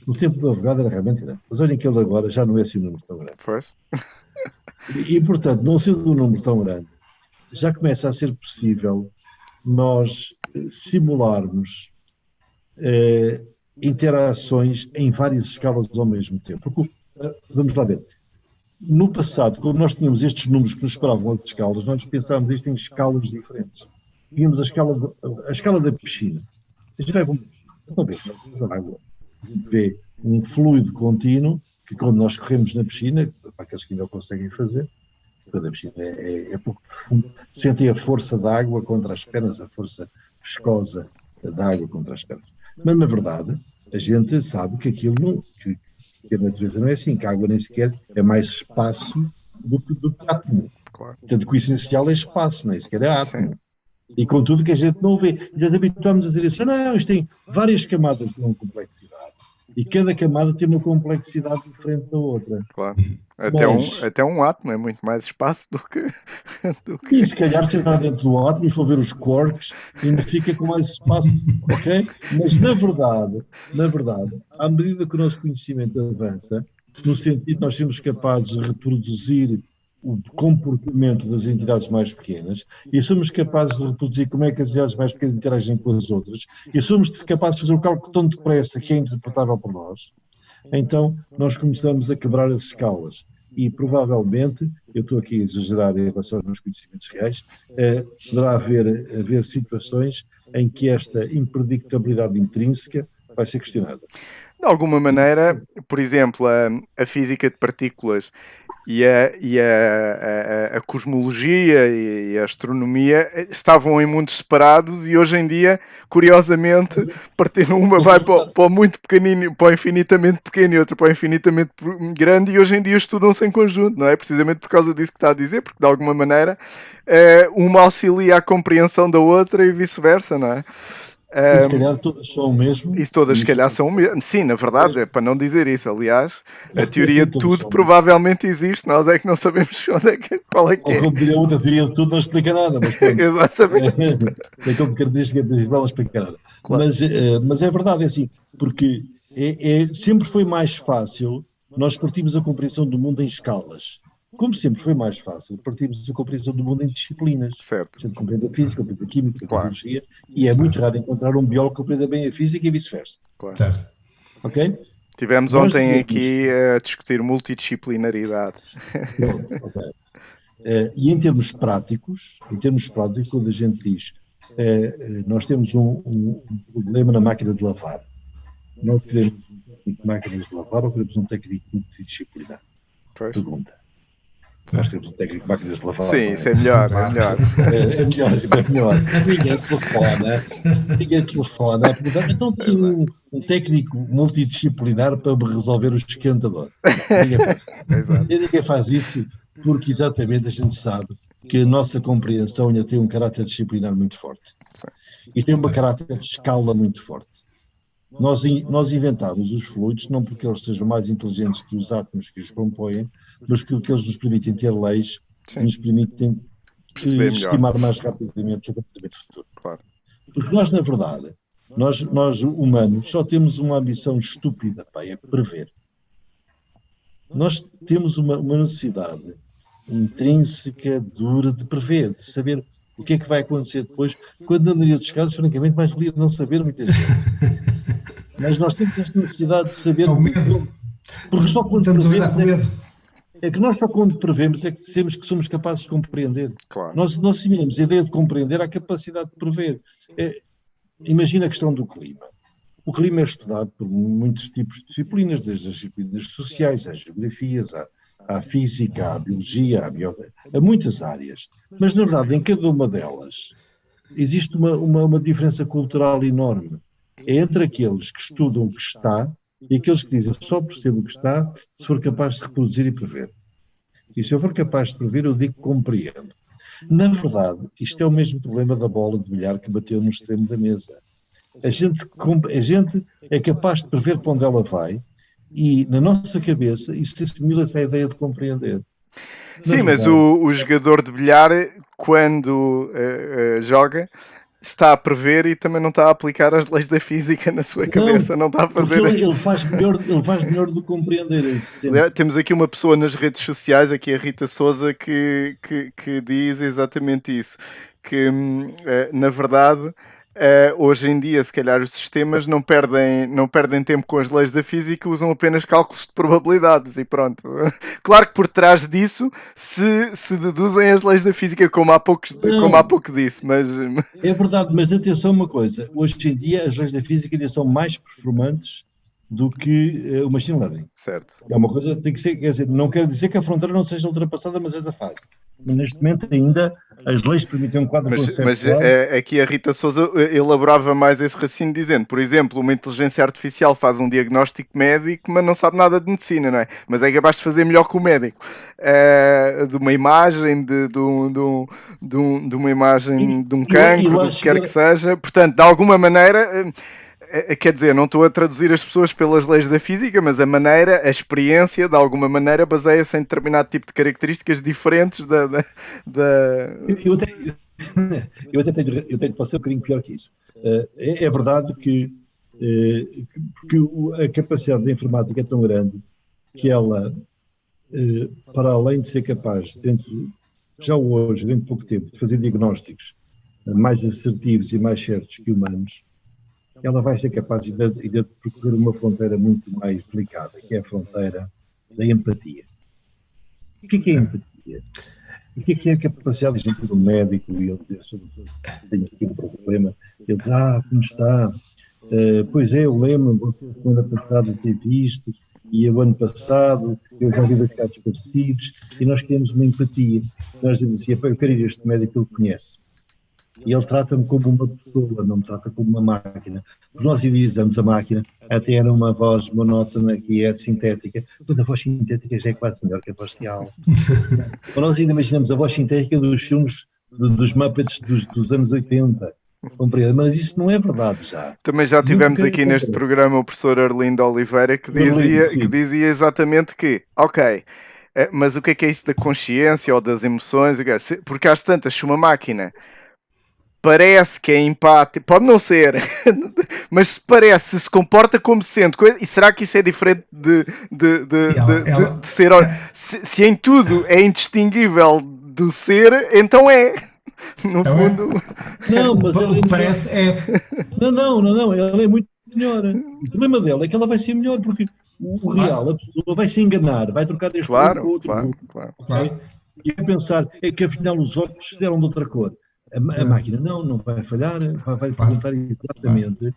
Speaker 2: no tempo do Avogadro, era realmente grande. Mas olhem que ele agora já não é assim um número tão grande.
Speaker 3: Pois.
Speaker 2: E, portanto, não sendo um número tão grande, já começa a ser possível nós simularmos interações em várias escalas ao mesmo tempo. Porque, vamos lá ver. No passado, quando nós tínhamos estes números que nos esperavam as escalas, nós pensávamos isto em escalas diferentes. Tínhamos a escala da piscina. A gente vai para a água. A gente vê um fluido contínuo que, quando nós corremos na piscina, para aqueles que ainda o conseguem fazer, quando a piscina é pouco profunda, sentem a força da água contra as pernas, a força viscosa da água contra as pernas. Mas, na verdade, a gente sabe que aquilo que a natureza não é assim, que a água nem sequer é mais espaço do que átomo.
Speaker 3: Claro.
Speaker 2: Portanto, o essencial é espaço, nem sequer é átomo.
Speaker 3: Sim.
Speaker 2: E contudo que a gente não vê. Já habituamos a dizer assim, não, isto tem várias camadas de uma complexidade. E cada camada tem uma complexidade diferente da outra.
Speaker 3: Claro. Até um átomo é muito mais espaço do que...
Speaker 2: E se calhar se entrar dentro do átomo e for ver os quarks, ainda fica com mais espaço, ok? Mas na verdade, à medida que o nosso conhecimento avança, no sentido de nós sermos capazes de reproduzir o comportamento das entidades mais pequenas, e somos capazes de reproduzir como é que as entidades mais pequenas interagem com as outras, e somos capazes de fazer o cálculo tão depressa que é interpretável por nós, então nós começamos a quebrar as escalas. E provavelmente, eu estou aqui a exagerar em relação aos meus conhecimentos reais, poderá haver situações em que esta impredictabilidade intrínseca vai ser questionada.
Speaker 3: De alguma maneira, por exemplo, a física de partículas e a cosmologia e a astronomia estavam em mundos separados e hoje em dia, curiosamente, uma vai para o muito pequenino, para o infinitamente pequeno e outra para o infinitamente grande e hoje em dia estudam-se em conjunto, não é? Precisamente por causa disso que está a dizer, porque de alguma maneira uma auxilia a compreensão da outra e vice-versa, não é?
Speaker 2: E se calhar todas são o mesmo.
Speaker 3: Isso todas, se calhar, são o mesmo. Sim, na verdade, é para não dizer isso. Aliás, a teoria de tudo provavelmente existe. Nós é que não sabemos qual é que é.
Speaker 2: Ou como diria outra, a teoria de tudo não explica nada. Mas
Speaker 3: exatamente.
Speaker 2: É como característica principal, não explica nada. Claro. Mas é verdade, é assim, porque sempre foi mais fácil nós partimos a compreensão do mundo em escalas. Como sempre foi mais fácil, partimos a compreensão do mundo em disciplinas.
Speaker 3: Certo.
Speaker 2: A gente compreende a física, compreende a química, a biologia, e é muito raro encontrar um biólogo que compreenda bem a física e vice-versa.
Speaker 3: Claro.
Speaker 2: Ok?
Speaker 3: Tivemos ontem aqui a discutir multidisciplinaridade.
Speaker 2: Okay. E em termos práticos, quando a gente diz nós temos um problema na máquina de lavar, nós queremos máquinas de lavar ou queremos um técnico multidisciplinar? Pergunta. Nós temos um técnico de máquinas de lavar.
Speaker 3: Sim, isso é melhor, é melhor.
Speaker 2: É melhor. Ninguém telefona. Então tem um técnico multidisciplinar para resolver o esquentador. Ninguém faz isso porque exatamente a gente sabe que a nossa compreensão ainda tem um caráter disciplinar muito forte. E tem um caráter de escala muito forte. Nós inventámos os fluidos não porque eles sejam mais inteligentes que os átomos que os compõem, mas porque eles nos permitem ter leis que nos permitem estimar mais rapidamente o comportamento futuro.
Speaker 3: Claro.
Speaker 2: Porque nós, na verdade, nós humanos só temos uma ambição estúpida, é prever. Nós temos uma necessidade intrínseca, dura, de prever, de saber o que é que vai acontecer depois, quando na maioria dos casos, francamente, mais valia não saber muitas vezes. Mas nós temos esta necessidade de saber... Porque só quando
Speaker 1: estamos a lidar com medo.
Speaker 2: É que nós só quando prevemos é que dizemos que somos capazes de compreender.
Speaker 3: Claro.
Speaker 2: Nós assimilamos a ideia de compreender à capacidade de prever. Imagina a questão do clima. O clima é estudado por muitos tipos de disciplinas, desde as disciplinas sociais, às geografias, à física, à biologia, a muitas áreas. Mas, na verdade, em cada uma delas existe uma diferença cultural enorme. É entre aqueles que estudam o que está e aqueles que dizem só percebo o que está se for capaz de reproduzir e prever. E se eu for capaz de prever, eu digo que compreendo. Na verdade, isto é o mesmo problema da bola de bilhar que bateu no extremo da mesa. A gente é capaz de prever para onde ela vai e, na nossa cabeça, isso assimila-se à ideia de compreender.
Speaker 3: Sim, mas o jogador de bilhar, quando joga, está a prever e também não está a aplicar as leis da física na sua cabeça, não está a fazer...
Speaker 2: Ele faz melhor do que compreender isso.
Speaker 3: Temos aqui uma pessoa nas redes sociais, aqui a Rita Souza, que diz exatamente isso, que na verdade... hoje em dia, se calhar, os sistemas não perdem tempo com as leis da física, usam apenas cálculos de probabilidades e pronto. Claro que por trás disso se deduzem as leis da física, como há pouco disse, mas...
Speaker 2: É verdade, mas atenção uma coisa, hoje em dia as leis da física ainda são mais performantes do que o machine learning.
Speaker 3: Certo.
Speaker 2: É uma coisa que tem que ser, quer dizer, não quer dizer que a fronteira não seja ultrapassada, mas é da fase. Neste momento ainda as leis permitem um quadro conceptual.
Speaker 3: Mas aqui a Rita Souza elaborava mais esse raciocínio dizendo, por exemplo, uma inteligência artificial faz um diagnóstico médico, mas não sabe nada de medicina, não é? Mas é capaz de fazer melhor que o médico. De uma imagem, de uma imagem de um cancro, do que quer que seja. Portanto, de alguma maneira... Quer dizer, não estou a traduzir as pessoas pelas leis da física, mas a experiência, de alguma maneira, baseia-se em determinado tipo de características diferentes da...
Speaker 2: Eu até tenho para ser um bocadinho pior que isso. É verdade que a capacidade da informática é tão grande que ela, para além de ser capaz, já hoje, dentro de pouco tempo, de fazer diagnósticos mais assertivos e mais certos que humanos, ela vai ser capaz de percorrer uma fronteira muito mais delicada, que é a fronteira da empatia. O que é empatia? O que é a capacidade de gente do médico e ele dizer, tenho aqui um problema, ele diz, como está? Pois é, eu lembro, você semana passada teve isto, e o ano passado eu já vi dois casos parecidos, e nós queremos uma empatia. Nós dizemos assim, eu quero ir a este médico que ele conhece. E ele trata-me como uma pessoa, não me trata como uma máquina. Porque nós idealizamos a máquina, até era uma voz monótona que é sintética, mas a voz sintética já é quase melhor que a voz real. Nós ainda imaginamos a voz sintética dos filmes dos Muppets dos anos 80. Compreendo, mas isso não é verdade já.
Speaker 3: Também já tivemos aqui neste programa o professor Arlindo Oliveira que dizia exatamente que, ok, mas o que é isso da consciência ou das emoções? Porque às tantas, se uma máquina parece que é empática, pode não ser, mas se parece, se comporta como sendo coisa, e será que isso é diferente de ser? Se em tudo é indistinguível do ser, então é. No fundo.
Speaker 2: Não, mas
Speaker 1: o que parece é.
Speaker 2: Não, ela é muito melhor. O problema dela é que ela vai ser melhor, porque o real, a pessoa vai se enganar, vai trocar este com o outro. Claro. E vai pensar que afinal os óculos fizeram de outra cor. A máquina não vai falhar, vai perguntar exatamente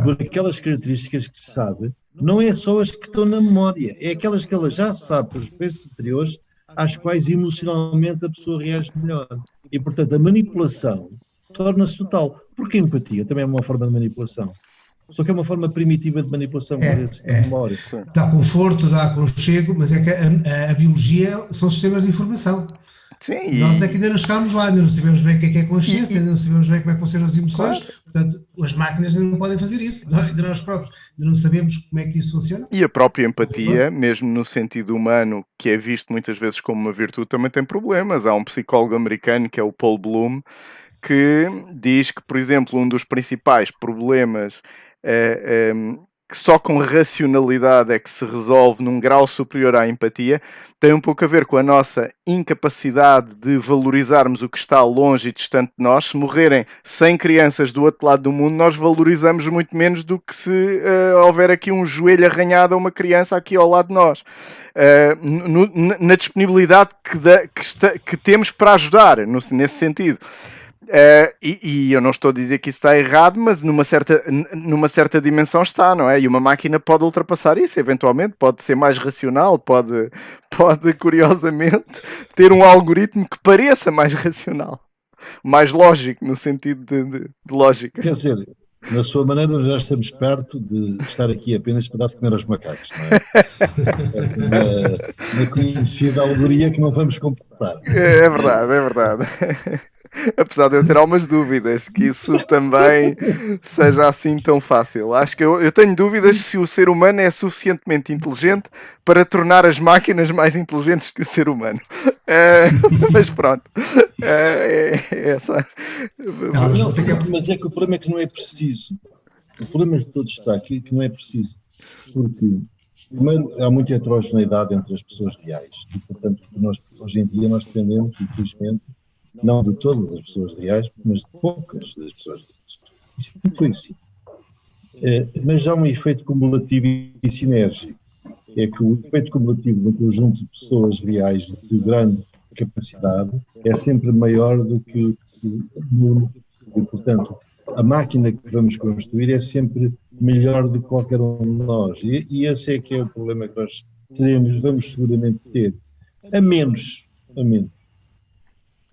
Speaker 2: por aquelas características que se sabe, não é só as que estão na memória, é aquelas que ela já sabe por experiências anteriores, às quais emocionalmente a pessoa reage melhor. E, portanto, a manipulação torna-se total. Porque a empatia também é uma forma de manipulação. Só que é uma forma primitiva de manipulação, da memória.
Speaker 1: Dá conforto, dá aconchego, mas é que a biologia são sistemas de informação.
Speaker 3: Sim,
Speaker 1: nós é que ainda não chegámos lá, ainda não sabemos bem o que é consciência, ainda não sabemos bem como é que funcionam as emoções, portanto, as máquinas ainda não podem fazer isso, nós próprios ainda não sabemos como é que isso funciona.
Speaker 3: E a própria empatia, mesmo no sentido humano, que é visto muitas vezes como uma virtude, também tem problemas. Há um psicólogo americano, que é o Paul Bloom, que diz que, por exemplo, um dos principais problemas que só com racionalidade é que se resolve num grau superior à empatia, tem um pouco a ver com a nossa incapacidade de valorizarmos o que está longe e distante de nós. Se morrerem 100 crianças do outro lado do mundo, nós valorizamos muito menos do que se houver aqui um joelho arranhado a uma criança aqui ao lado de nós. Na disponibilidade que temos para ajudar, nesse sentido. E eu não estou a dizer que isso está errado, mas numa certa dimensão está, não é? E uma máquina pode ultrapassar isso, eventualmente, pode ser mais racional, pode curiosamente ter um algoritmo que pareça mais racional, mais lógico, no sentido de lógica.
Speaker 2: Quer dizer, na sua maneira já estamos perto de estar aqui apenas para dar de comer aos macacos, não é? Na conhecida alegoria que não vamos completar.
Speaker 3: É verdade. Apesar de eu ter algumas dúvidas que isso também seja assim tão fácil. Acho que eu tenho dúvidas se o ser humano é suficientemente inteligente para tornar as máquinas mais inteligentes que o ser humano. Mas pronto. É essa.
Speaker 2: Mas é que o problema é que não é preciso. O problema de todos está aqui que não é preciso. Porque, primeiro, há muita heterogeneidade entre as pessoas reais. E, portanto, nós, hoje em dia, nós dependemos, infelizmente, não de todas as pessoas reais, mas de poucas das pessoas reais. Isso é muito assim. Mas há um efeito cumulativo e sinérgico. É que o efeito cumulativo de um conjunto de pessoas reais de grande capacidade é sempre maior do que no. E, portanto, a máquina que vamos construir é sempre melhor do que qualquer um de nós. E esse é que é o problema que nós vamos seguramente ter. A menos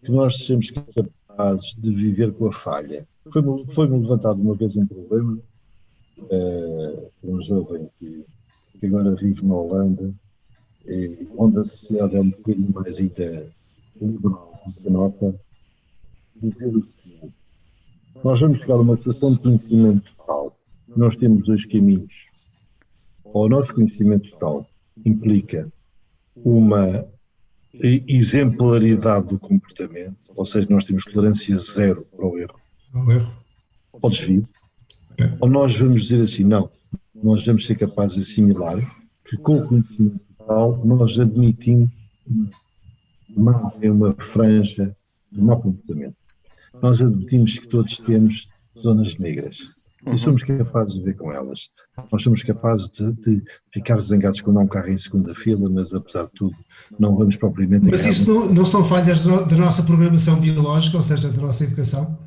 Speaker 2: que nós sejamos capazes de viver com a falha. Foi-me levantado uma vez um problema, um jovem que agora vive na Holanda, onde a sociedade é um bocadinho mais liberal do que a nossa, dizer o seguinte: nós vamos chegar a uma situação de conhecimento total. Nós temos dois caminhos. O nosso conhecimento total implica uma exemplaridade do comportamento, ou seja, nós temos tolerância zero para o erro, ao desvio. Ou nós vamos dizer assim, não, nós vamos ser capazes de assimilar que com o conhecimento total nós admitimos uma franja de mau comportamento. Nós admitimos que todos temos zonas negras. E somos capazes de viver com elas. Nós somos capazes de ficar zangados quando há um carro em segunda fila, mas apesar de tudo, não vamos propriamente...
Speaker 1: Mas isso não são falhas da nossa programação biológica, ou seja, da nossa educação?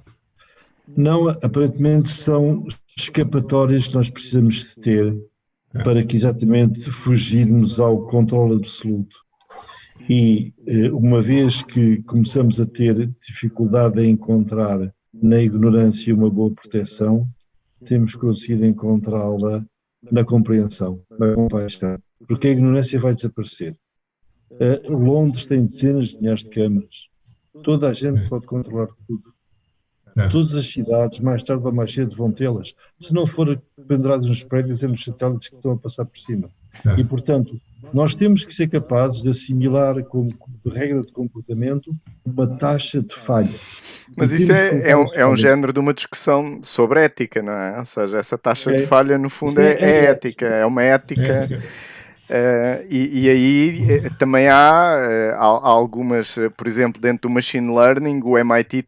Speaker 2: Não, aparentemente são escapatórias que nós precisamos de ter para que exatamente fugirmos ao controle absoluto. E uma vez que começamos a ter dificuldade em encontrar na ignorância uma boa proteção, temos conseguido encontrá-la na compreensão, na compaixão, porque a ignorância vai desaparecer. Londres tem dezenas de milhares de câmaras, toda a gente pode controlar tudo. Todas as cidades, mais tarde ou mais cedo, vão tê-las. Se não forem pendurados nos prédios, temos satélites que estão a passar por cima. E, portanto, nós temos que ser capazes de assimilar como regra de comportamento uma taxa de falha.
Speaker 3: Mas isso é um género de uma discussão sobre ética, não é? Ou seja, essa taxa de falha, no fundo, é ética. É uma ética. E aí também há algumas, por exemplo, dentro do machine learning, o MIT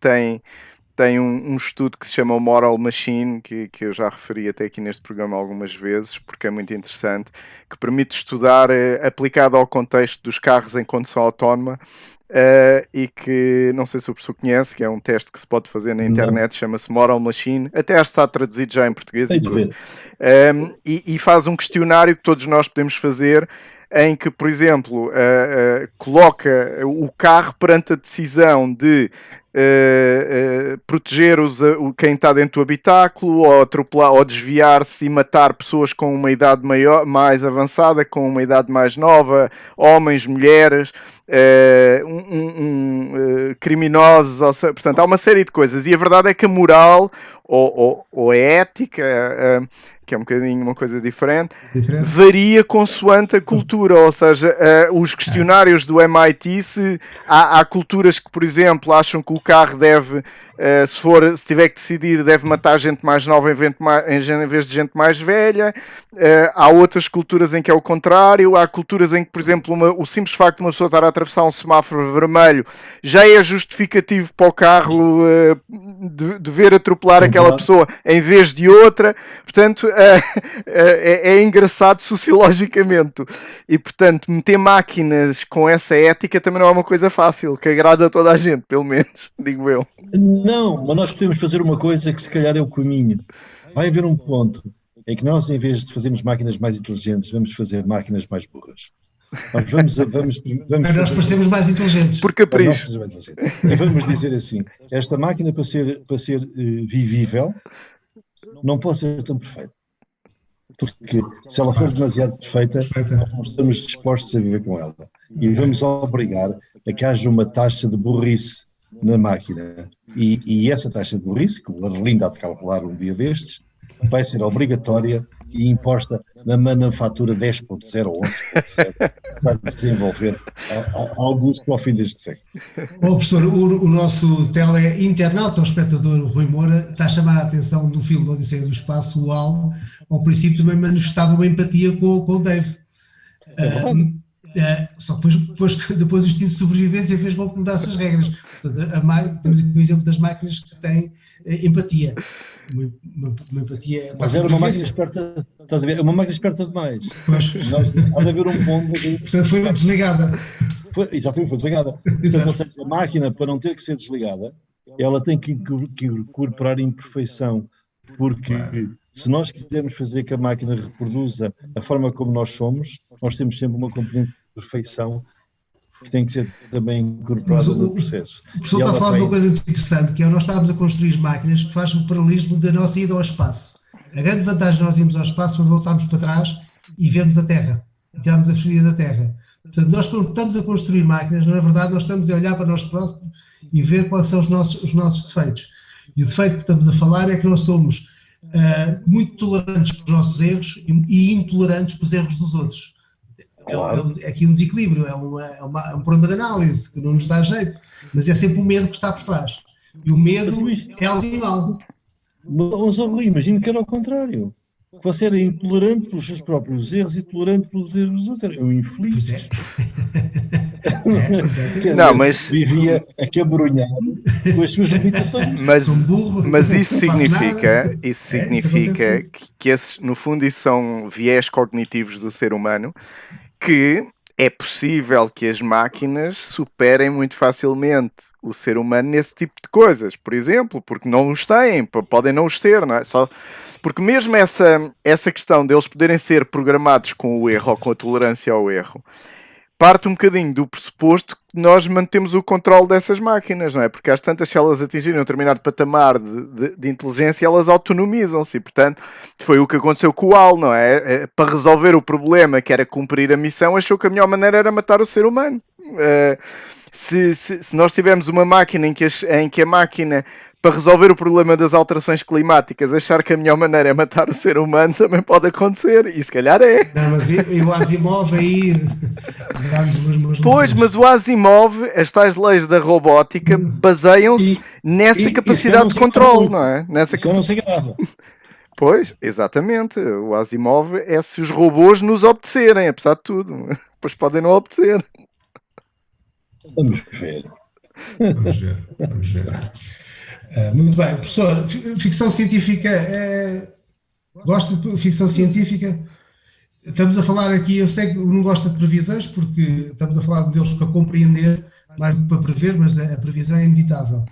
Speaker 3: tem um estudo que se chama o Moral Machine, que eu já referi até aqui neste programa algumas vezes, porque é muito interessante, que permite estudar, aplicado ao contexto dos carros em condução autónoma, e que, não sei se o professor conhece, que é um teste que se pode fazer na internet, chama-se Moral Machine, até acho que está traduzido já em português e tudo. E faz um questionário que todos nós podemos fazer, em que, por exemplo, coloca o carro perante a decisão de proteger quem está dentro do habitáculo, ou atropelar, ou desviar-se e matar pessoas com uma idade mais avançada, com uma idade mais nova, homens, mulheres, criminosos, portanto há uma série de coisas, e a verdade é que a moral ou a ética, que é um bocadinho uma coisa diferente, varia consoante a cultura, ou seja, os questionários do MIT, há culturas que, por exemplo, acham que o carro deve, se tiver que decidir, deve matar gente mais nova em vez de gente mais velha. Há outras culturas em que é o contrário. Há culturas em que, por exemplo, o simples facto de uma pessoa estar a atravessar um semáforo vermelho já é justificativo para o carro dever atropelar aquela pessoa em vez de outra. Portanto, é engraçado sociologicamente. E, portanto, meter máquinas com essa ética também não é uma coisa fácil, que agrada a toda a gente, pelo menos, digo eu.
Speaker 2: Não, mas nós podemos fazer uma coisa que se calhar é o caminho. Vai haver um ponto em que nós, em vez de fazermos máquinas mais inteligentes, vamos fazer máquinas mais burras.
Speaker 1: Nós parecemos mais inteligentes.
Speaker 3: Por capricho.
Speaker 2: E vamos dizer assim, esta máquina para ser vivível não pode ser tão perfeita. Porque se ela for demasiado perfeita, nós não estamos dispostos a viver com ela. E vamos obrigar a que haja uma taxa de burrice na máquina. E essa taxa de burrice, que o Arlindo há de calcular um dia destes, vai ser obrigatória e imposta na manufatura 10.0 ou 11.0 para desenvolver alguns para o fim deste século.
Speaker 1: Professor, o nosso internauta, o espectador Rui Moura, está a chamar a atenção do filme da Odisseia do Espaço, o HAL, ao princípio também manifestava uma empatia com o Dave. Só que depois o instinto de sobrevivência fez com que mudasse as regras. Portanto, temos aqui o exemplo das máquinas que têm empatia. Uma empatia.
Speaker 2: Mas era uma máquina esperta, estás a ver? É uma máquina esperta demais. Há de haver um ponto.
Speaker 1: Portanto, foi desligada.
Speaker 2: Foi desligada. Portanto, ou seja, a máquina, para não ter que ser desligada, ela tem que incorporar imperfeição. Porque se nós quisermos fazer que a máquina reproduza a forma como nós somos, nós temos sempre uma componente de perfeição que tem que ser também incorporada no processo.
Speaker 1: O professor está a falar de uma coisa muito interessante, que é nós estávamos a construir máquinas que faz o paralelismo da nossa ida ao espaço. A grande vantagem de nós irmos ao espaço foi voltarmos para trás e vermos a Terra, e tirarmos a fotografia da Terra. Portanto, nós quando estamos a construir máquinas, na verdade nós estamos a olhar para nós próximos e ver quais são os nossos defeitos. E o defeito que estamos a falar é que nós somos muito tolerantes com os nossos erros e intolerantes com os erros dos outros. É aqui um desequilíbrio, é um problema de análise que não nos dá jeito, mas é sempre o medo que está por trás. E o medo é algo animal.
Speaker 2: Mas, Rui, imagino que era ao contrário. Você era intolerante pelos seus próprios erros e tolerante pelos erros dos outros. É um infeliz.
Speaker 3: Não, mas
Speaker 2: vivia a cabrunhar com as suas limitações.
Speaker 3: Mas isso significa que esses, no fundo, isso são viés cognitivos do ser humano, que é possível que as máquinas superem muito facilmente o ser humano nesse tipo de coisas, por exemplo, porque não os têm, podem não os ter, não é? Só Porque mesmo essa questão deles poderem ser programados com o erro ou com a tolerância ao erro, parte um bocadinho do pressuposto que nós mantemos o controle dessas máquinas, não é? Porque às tantas, se elas atingirem um determinado patamar de inteligência, elas autonomizam-se. E, portanto, foi o que aconteceu com o HAL, não é? Para resolver o problema, que era cumprir a missão, achou que a melhor maneira era matar o ser humano. Se nós tivermos uma máquina em que a máquina, para resolver o problema das alterações climáticas, achar que a melhor maneira é matar o ser humano, também pode acontecer, e se calhar é.
Speaker 1: Não, mas e o Asimov aí dá-nos umas
Speaker 3: Pois, mas o Asimov, as tais leis da robótica, baseiam-se nessa capacidade de controle, não é?
Speaker 2: Não se enganava.
Speaker 3: Pois, exatamente. O Asimov é se os robôs nos obedecerem, apesar de tudo. Pois podem não obedecer.
Speaker 2: Vamos ver.
Speaker 1: Vamos ver. Muito bem, professor, ficção científica, gosta de ficção científica? Estamos a falar aqui, eu sei que não gosta de previsões, porque estamos a falar de Deus para compreender, mais do que para prever, mas a previsão é inevitável.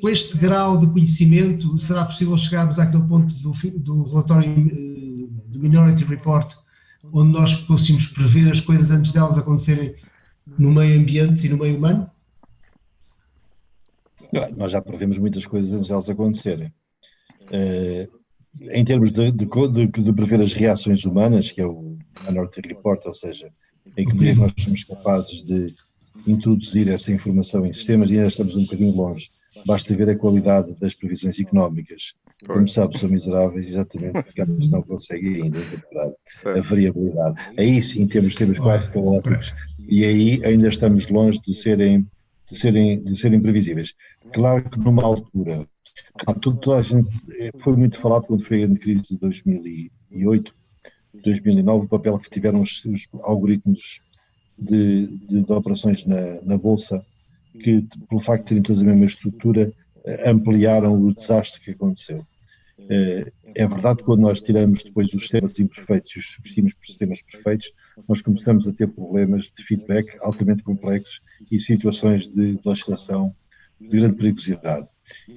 Speaker 1: Com este grau de conhecimento, será possível chegarmos àquele ponto do relatório do Minority Report, onde nós conseguimos prever as coisas antes delas acontecerem no meio ambiente e no meio humano?
Speaker 2: Nós já prevemos muitas coisas antes delas acontecerem. Em termos de prever as reações humanas, que é o Minority Report, ou seja, em que medida nós somos capazes de introduzir essa informação em sistemas, e ainda estamos um bocadinho longe. Basta ver a qualidade das previsões económicas. Como sabe, são miseráveis, exatamente porque elas não conseguem ainda incorporar a variabilidade. Aí sim temos quase caóticos, e aí ainda estamos longe de serem previsíveis. Claro que numa altura, toda a gente, foi muito falado quando foi a crise de 2008, 2009, o papel que tiveram os algoritmos de operações na Bolsa, que pelo facto de terem todas a mesma estrutura, ampliaram o desastre que aconteceu. É verdade que quando nós tiramos depois os sistemas imperfeitos e os substituímos por sistemas perfeitos, nós começamos a ter problemas de feedback altamente complexos e situações de oscilação de grande perigosidade.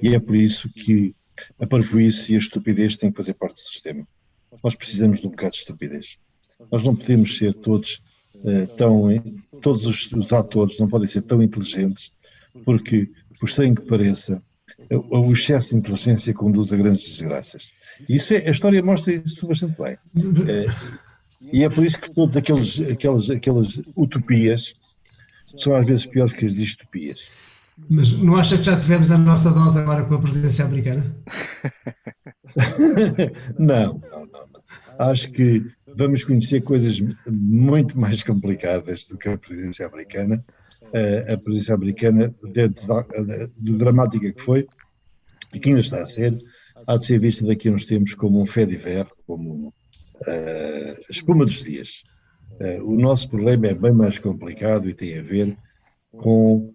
Speaker 2: E é por isso que a parvoíce e a estupidez têm que fazer parte do sistema. Nós precisamos de um bocado de estupidez. Nós não podemos ser todos todos os atores não podem ser tão inteligentes, porque, por estranho que pareça, o excesso de inteligência conduz a grandes desgraças. Isso a história mostra isso bastante bem. E é por isso que todas aquelas utopias são às vezes piores que as distopias.
Speaker 1: Mas não acha que já tivemos a nossa dose agora com a presidência americana?
Speaker 2: Não. Acho que vamos conhecer coisas muito mais complicadas do que a presidência americana. A presidência americana, dentro de dramática que foi, e que ainda está a ser, há de ser vista daqui a uns tempos como um fait divers, como a espuma dos dias. O nosso problema é bem mais complicado e tem a ver com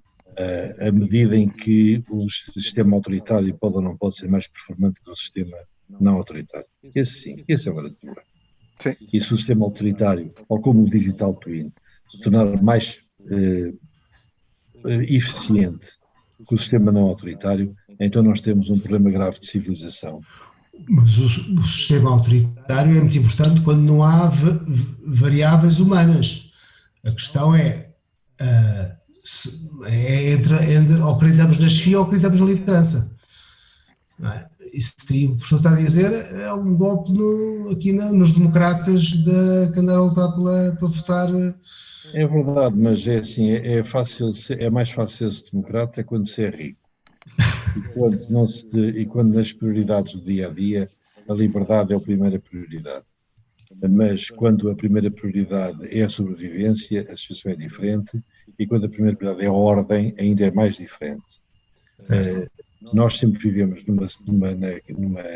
Speaker 2: a medida em que o sistema autoritário pode ou não pode ser mais performante que o sistema não autoritário. Esse é o grande problema.
Speaker 3: Sim.
Speaker 2: E se o sistema autoritário, ou como o Digital Twin, se tornar mais eficiente que o sistema não autoritário, então nós temos um problema grave de civilização.
Speaker 1: Mas o sistema autoritário é muito importante quando não há variáveis humanas. A questão é ou acreditamos na chefia ou acreditamos na liderança. Não é? Isso que o professor está a dizer é um golpe aqui nos democratas que andaram a lutar para votar.
Speaker 2: É verdade, mas é assim, é mais fácil ser democrata quando se é rico. E quando nas prioridades do dia a dia a liberdade é a primeira prioridade. Mas quando a primeira prioridade é a sobrevivência, a situação é diferente, e quando a primeira prioridade é a ordem, ainda é mais diferente. Nós sempre vivemos numa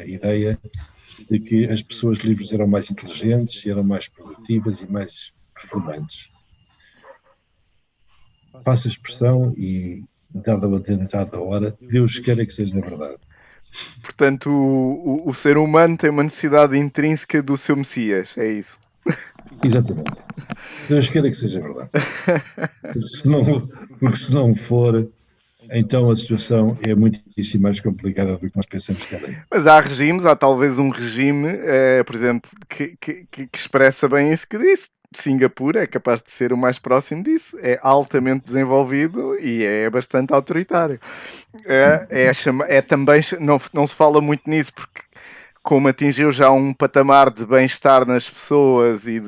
Speaker 2: ideia de que as pessoas livres eram mais inteligentes, eram mais produtivas e mais performantes. Faço a expressão e, dada a hora, Deus queira que seja verdade.
Speaker 3: Portanto, o ser humano tem uma necessidade intrínseca do seu Messias, é isso?
Speaker 2: Exatamente. Deus queira que seja verdade. Porque se não for, então a situação é muitíssimo mais complicada do que nós pensamos que é.
Speaker 3: Mas há regimes, há talvez um regime, por exemplo, que expressa bem isso que disse. Singapura é capaz de ser o mais próximo disso. É altamente desenvolvido e é bastante autoritário. É também, não se fala muito nisso, porque como atingiu já um patamar de bem-estar nas pessoas e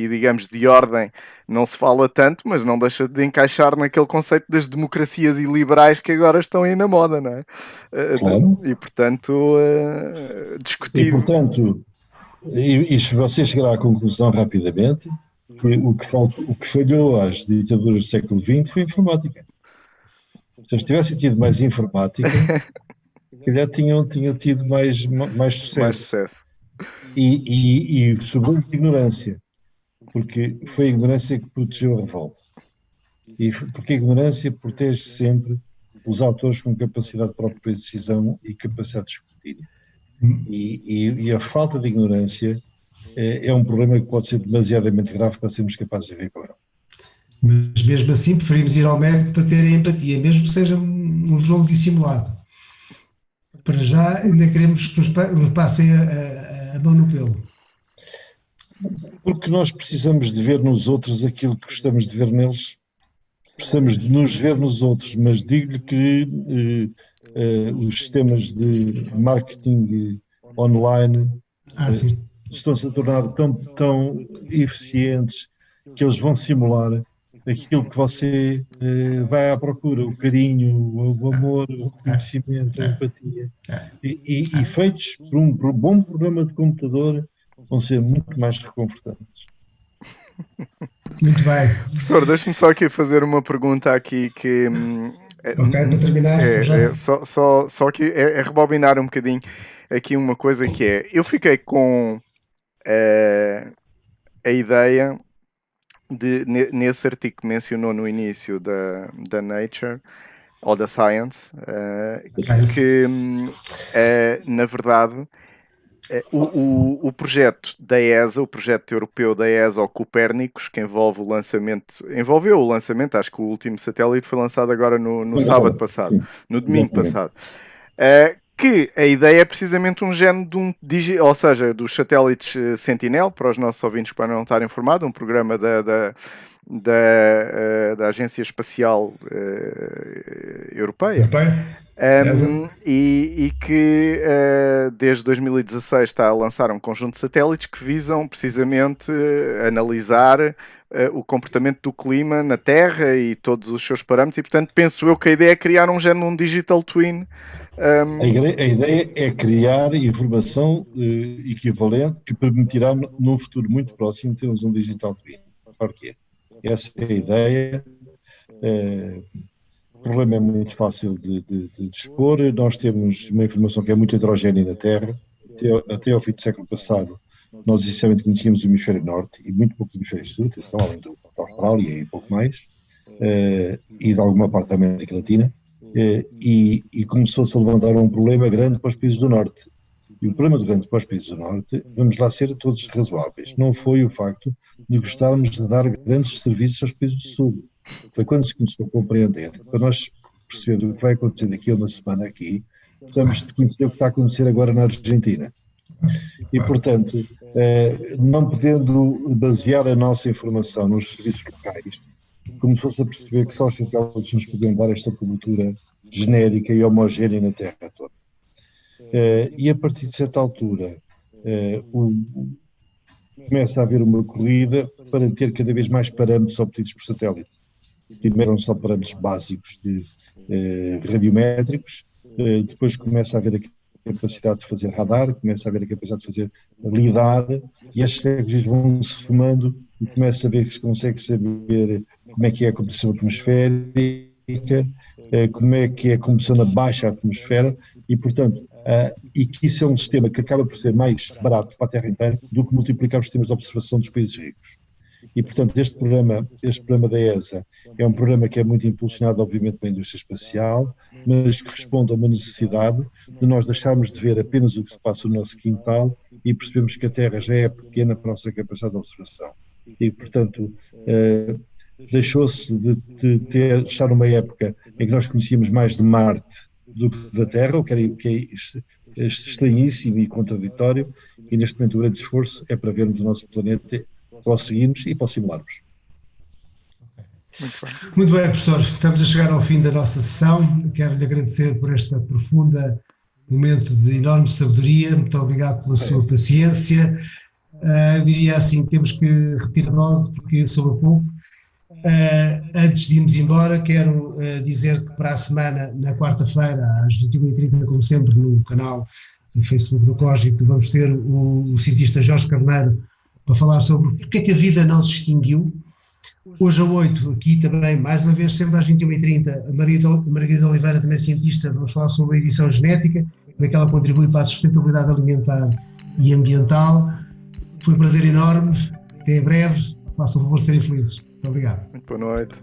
Speaker 3: digamos, de ordem, não se fala tanto, mas não deixa de encaixar naquele conceito das democracias iliberais que agora estão aí na moda, não é?
Speaker 2: Claro.
Speaker 3: E, portanto,
Speaker 2: E,
Speaker 3: discutível.
Speaker 2: portanto, se você chegar à conclusão rapidamente, que o que falhou às ditaduras do século XX foi a informática. Se eles tivessem tido mais informática, se calhar tinham tido mais
Speaker 3: Mais
Speaker 2: sucesso.
Speaker 3: sucesso.
Speaker 2: E sobrou ignorância, porque foi a ignorância que protegeu a revolta. E porque a ignorância protege sempre os autores com capacidade de própria decisão e capacidade de escrutínio. E a falta de ignorância é um problema que pode ser demasiadamente grave para sermos capazes de viver com ele.
Speaker 1: Mas mesmo assim preferimos ir ao médico para ter empatia, mesmo que seja um jogo dissimulado. Para já ainda queremos que nos passem a mão no pelo.
Speaker 2: Porque nós precisamos de ver nos outros aquilo que gostamos de ver neles. Precisamos de nos ver nos outros, mas digo-lhe que os sistemas de marketing online estão-se a tornar tão eficientes que eles vão simular aquilo que você vai à procura, o carinho, o amor, o reconhecimento, a empatia. E feitos por um bom programa de computador, vão ser muito mais reconfortantes.
Speaker 1: Muito bem.
Speaker 3: Professor, deixe-me só aqui fazer uma pergunta aqui que...
Speaker 1: Ok, para terminar,
Speaker 3: só que é rebobinar um bocadinho aqui uma coisa que é... Eu fiquei com a ideia nesse artigo que mencionou no início da Nature ou da Science, que na verdade o projeto da ESA, o projeto europeu da ESA, o Copérnicos, que envolveu o lançamento, acho que o último satélite foi lançado agora no sábado passado, sim, no domingo passado, que a ideia é precisamente um género de ou seja, dos satélites Sentinel, para os nossos ouvintes que não estarem informados, um programa da Agência Espacial Europeia. E que desde 2016 está a lançar um conjunto de satélites que visam precisamente analisar o comportamento do clima na Terra e todos os seus parâmetros, e portanto penso eu que a ideia é criar um género, um digital twin.
Speaker 2: A ideia é criar informação equivalente que permitirá num futuro muito próximo termos um digital twin. Claro que é. Essa é a ideia. O problema é muito fácil de expor. Nós temos uma informação que é muito heterogénea na Terra. Até ao fim do século passado, nós essencialmente conhecíamos o hemisfério norte e muito pouco do hemisfério sul, atenção, além da Austrália e pouco mais, e de alguma parte da América Latina, e começou-se a levantar um problema grande para os países do norte. E o problema grande para os países do norte, vamos lá ser todos razoáveis, não foi o facto de gostarmos de dar grandes serviços aos países do sul. Foi quando se começou a compreender, para nós percebermos o que vai acontecer daqui a uma semana aqui, precisamos de conhecer o que está a acontecer agora na Argentina. E, portanto, não podendo basear a nossa informação nos serviços locais, começou-se a perceber que só os satélites nos podiam dar esta cobertura genérica e homogénea na Terra toda. E a partir de certa altura, começa a haver uma corrida para ter cada vez mais parâmetros obtidos por satélite. Primeiro eram só parâmetros básicos de radiométricos, depois começa a haver a capacidade de fazer radar, começa a haver a capacidade de fazer lidar, e estes tecnologias vão se somando e começa a ver que se consegue saber como é que é a composição atmosférica, como é que é a composição na baixa atmosfera, e portanto, e que isso é um sistema que acaba por ser mais barato para a Terra inteira do que multiplicar os sistemas de observação dos países ricos. E, portanto, este programa da ESA é um programa que é muito impulsionado, obviamente, pela indústria espacial, mas que responde a uma necessidade de nós deixarmos de ver apenas o que se passa no nosso quintal e percebemos que a Terra já é pequena para a nossa capacidade de observação. E, portanto, deixou-se de estar numa época em que nós conhecíamos mais de Marte do que da Terra, o que é estranhíssimo e contraditório, e neste momento o grande esforço é para vermos o nosso planeta, para o seguirmos e para o simularmos.
Speaker 1: Muito bem, professor. Estamos a chegar ao fim da nossa sessão. Quero-lhe agradecer por este profundo momento de enorme sabedoria. Muito obrigado pela sua paciência. Eu diria assim, temos que repetir a dose porque soube a pouco. Antes de irmos embora, quero dizer que para a semana, na quarta-feira, às 21h30, como sempre, no canal do Facebook do Cogito, vamos ter o cientista Jorge Carneiro para falar sobre porque é que a vida não se extinguiu. Hoje às 8, aqui também, mais uma vez, sempre às 21h30, a Margarida Oliveira, também cientista, vamos falar sobre a edição genética, como é que ela contribui para a sustentabilidade alimentar e ambiental. Foi um prazer enorme, até breve, façam o favor de serem felizes. Muito obrigado.
Speaker 3: Muito boa noite.